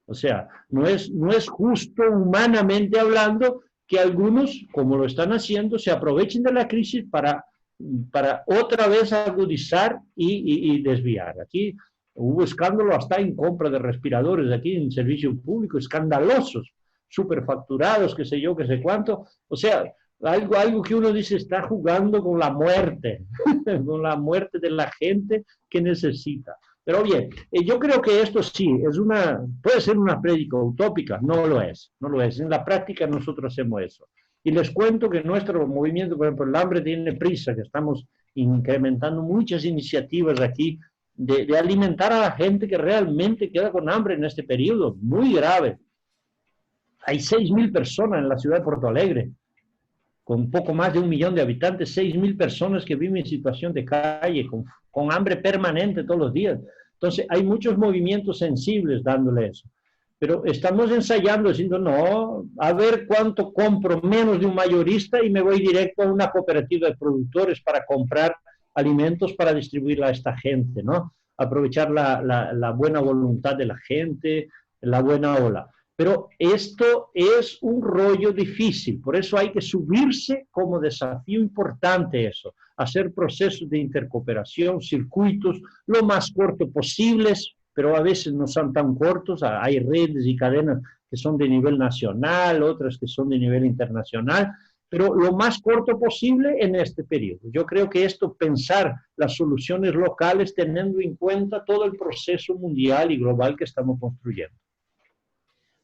O sea, no es justo humanamente hablando que algunos, como lo están haciendo, se aprovechen de la crisis para otra vez agudizar y desviar. Aquí hubo escándalo hasta en compra de respiradores, aquí en servicio público, escandalosos, superfacturados, qué sé yo, qué sé cuánto. O sea, algo que uno dice está jugando con la muerte, con la muerte de la gente que necesita. Pero bien, yo creo que esto sí, puede ser una prédica utópica, no lo es. En la práctica nosotros hacemos eso. Y les cuento que nuestro movimiento, por ejemplo, el hambre tiene prisa, que estamos incrementando muchas iniciativas aquí de alimentar a la gente que realmente queda con hambre en este periodo, muy grave. Hay 6.000 personas en la ciudad de Porto Alegre, con poco más de 1 millón de habitantes, 6.000 personas que viven en situación de calle, con hambre permanente todos los días. Entonces, hay muchos movimientos sensibles dándole eso. Pero estamos ensayando, diciendo, no, a ver cuánto compro menos de un mayorista y me voy directo a una cooperativa de productores para comprar alimentos para distribuirla a esta gente, ¿no? Aprovechar la buena voluntad de la gente, la buena ola. Pero esto es un rollo difícil, por eso hay que subirse como desafío importante eso, hacer procesos de intercooperación, circuitos lo más cortos posibles, pero a veces no son tan cortos, hay redes y cadenas que son de nivel nacional, otras que son de nivel internacional, pero lo más corto posible en este periodo. Yo creo que esto, pensar las soluciones locales teniendo en cuenta todo el proceso mundial y global que estamos construyendo.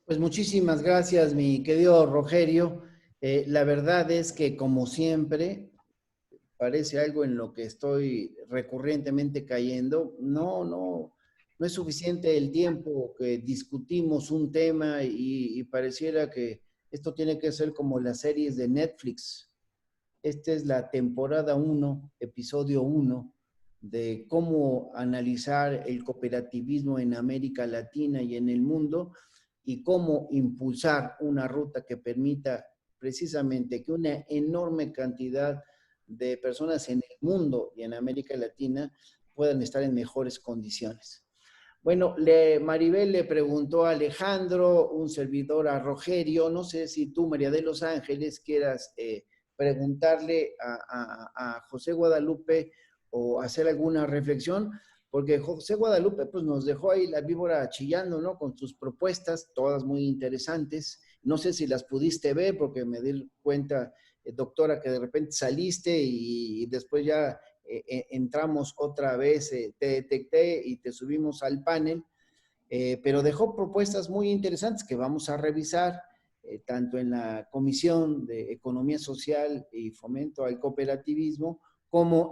Pues muchísimas gracias, mi querido Rogerio. La verdad es que, como siempre, parece algo en lo que estoy recurrentemente cayendo. No no es suficiente el tiempo que discutimos un tema y pareciera que esto tiene que ser como las series de Netflix. Esta es la temporada 1, episodio 1, de cómo analizar el cooperativismo en América Latina y en el mundo y cómo impulsar una ruta que permita precisamente que una enorme cantidad de personas en el mundo y en América Latina puedan estar en mejores condiciones. Bueno, Maribel le preguntó a Alejandro, un servidor a Rogerio, no sé si tú, María de los Ángeles, quieras preguntarle a José Guadalupe o hacer alguna reflexión, porque José Guadalupe pues nos dejó ahí la víbora chillando, ¿no? Con sus propuestas, todas muy interesantes. No sé si las pudiste ver, porque me di cuenta, doctora, que de repente saliste y después ya entramos otra vez, te detecté y te subimos al panel, pero dejó propuestas muy interesantes que vamos a revisar, tanto en la Comisión de Economía Social y Fomento al Cooperativismo, como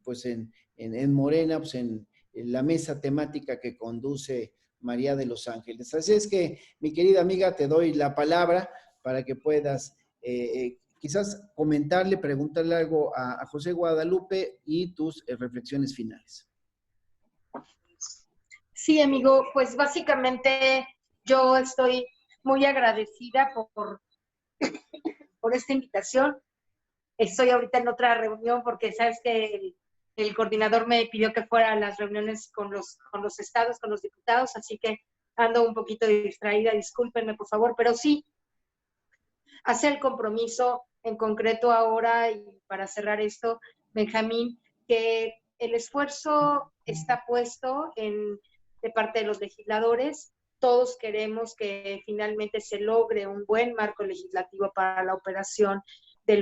pues en Morena, pues en la mesa temática que conduce María de los Ángeles. Así es que, mi querida amiga, te doy la palabra para que puedas quizás comentarle, preguntarle algo a José Guadalupe y tus reflexiones finales. Sí, amigo, pues básicamente yo estoy muy agradecida por esta invitación. Estoy ahorita en otra reunión porque sabes que el coordinador me pidió que fuera a las reuniones con los estados, con los diputados, así que ando un poquito distraída, discúlpenme por favor, pero sí, hacer el compromiso en concreto ahora y para cerrar esto, Benjamín, que el esfuerzo está puesto de parte de los legisladores. Todos queremos que finalmente se logre un buen marco legislativo para la operación de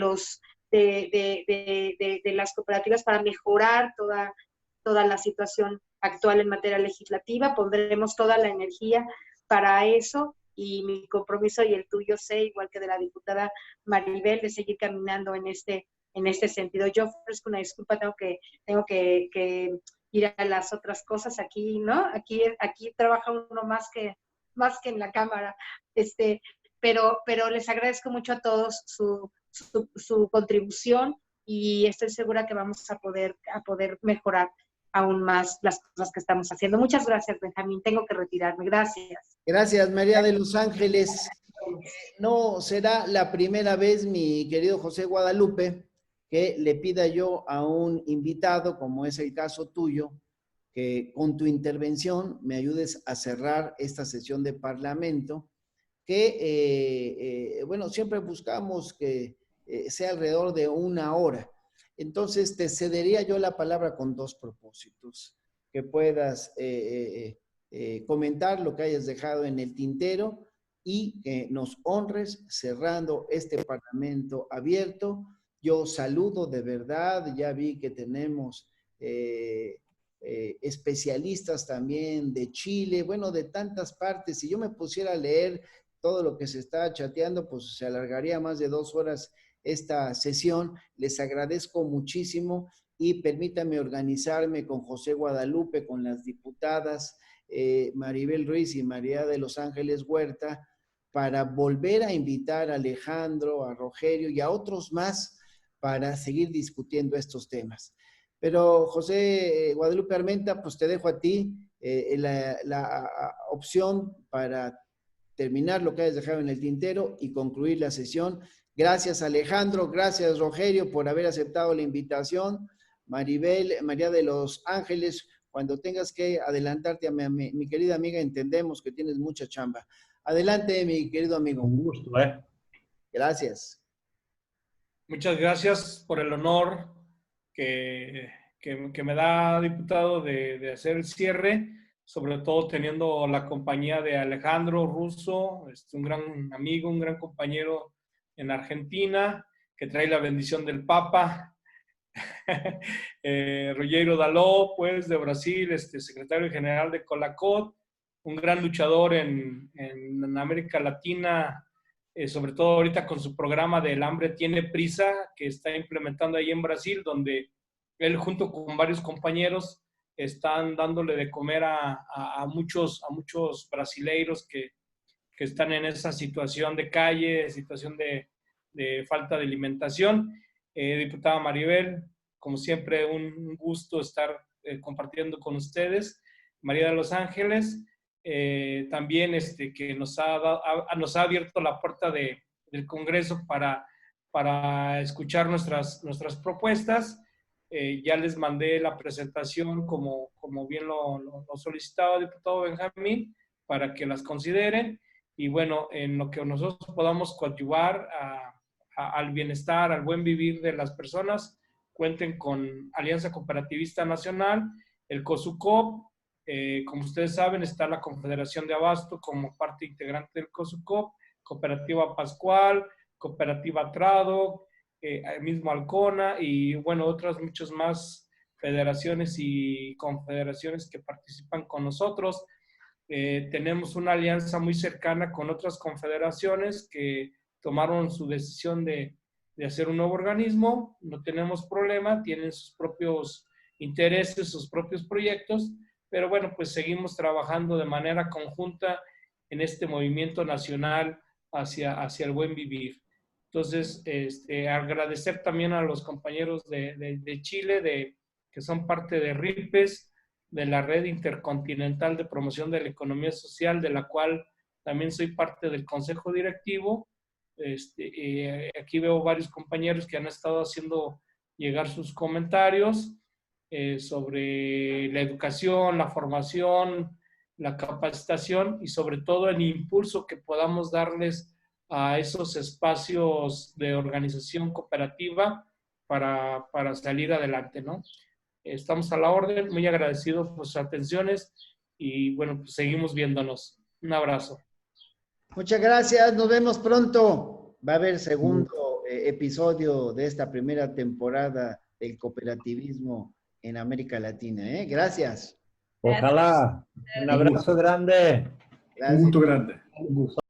las cooperativas para mejorar toda la situación actual en materia legislativa. Pondremos toda la energía para eso y mi compromiso y el tuyo, sé, igual que de la diputada Maribel, de seguir caminando en este sentido. Yo ofrezco una disculpa, tengo que ir a las otras cosas aquí, ¿no? Aquí trabaja uno más que en la cámara, pero les agradezco mucho a todos su contribución y estoy segura que vamos a poder mejorar aún más las cosas que estamos haciendo. Muchas gracias, Benjamín. Tengo que retirarme. Gracias. Gracias, María de los Ángeles. No será la primera vez, mi querido José Guadalupe, que le pida yo a un invitado, como es el caso tuyo, que con tu intervención me ayudes a cerrar esta sesión de Parlamento, que, bueno, siempre buscamos que sea alrededor de 1 hora. Entonces, te cedería yo la palabra con 2 propósitos, que puedas comentar lo que hayas dejado en el tintero y que nos honres cerrando este Parlamento abierto. Yo saludo de verdad, ya vi que tenemos especialistas también de Chile, bueno, de tantas partes. Si yo me pusiera a leer todo lo que se está chateando, pues se alargaría más de 2 horas esta sesión. Les agradezco muchísimo y permítanme organizarme con José Guadalupe, con las diputadas Maribel Ruiz y María de los Ángeles Huerta, para volver a invitar a Alejandro, a Rogerio y a otros más para seguir discutiendo estos temas. Pero José Guadalupe Armenta, pues te dejo a ti la opción para terminar lo que hayas dejado en el tintero y concluir la sesión. Gracias, Alejandro, gracias, Rogerio, por haber aceptado la invitación. Maribel, María de los Ángeles, cuando tengas que adelantarte a mi querida amiga, entendemos que tienes mucha chamba. Adelante, mi querido amigo. Un gusto, Gracias. Muchas gracias por el honor que me da, diputado, de hacer el cierre, sobre todo teniendo la compañía de Alejandro Russo, un gran amigo, un gran compañero en Argentina, que trae la bendición del Papa. Rogério Daló, pues, de Brasil, secretario general de Colacot, un gran luchador en América Latina, sobre todo ahorita con su programa de El hambre tiene prisa, que está implementando ahí en Brasil, donde él junto con varios compañeros están dándole de comer a muchos brasileiros que están en esa situación de calle, situación de falta de alimentación. Diputada Maribel, como siempre, un gusto estar compartiendo con ustedes. María de los Ángeles, también que nos ha abierto la puerta del Congreso para escuchar nuestras propuestas. Ya les mandé la presentación como bien lo solicitaba el diputado Benjamín, para que las consideren. Y bueno, en lo que nosotros podamos coadyuvar al bienestar, al buen vivir de las personas, cuenten con Alianza Cooperativista Nacional, el COSUCOP. Como ustedes saben, está la Confederación de Abasto como parte integrante del COSUCOP, Cooperativa Pascual, Cooperativa Trado, mismo Alcona, y bueno, otras muchas más federaciones y confederaciones que participan con nosotros. Tenemos una alianza muy cercana con otras confederaciones que tomaron su decisión de hacer un nuevo organismo. No tenemos problema, tienen sus propios intereses, sus propios proyectos, pero bueno, pues seguimos trabajando de manera conjunta en este movimiento nacional hacia el buen vivir. Entonces, agradecer también a los compañeros de Chile, que son parte de RIPES, de la Red Intercontinental de Promoción de la Economía Social, de la cual también soy parte del Consejo Directivo. Aquí veo varios compañeros que han estado haciendo llegar sus comentarios sobre la educación, la formación, la capacitación y sobre todo el impulso que podamos darles a esos espacios de organización cooperativa para salir adelante, ¿no? Estamos a la orden, muy agradecidos por sus atenciones y bueno, pues seguimos viéndonos. Un abrazo. Muchas gracias, nos vemos pronto. Va a haber segundo episodio de esta primera temporada del cooperativismo en América Latina. Gracias. Ojalá. Un abrazo grande. Un gusto grande. Un gusto.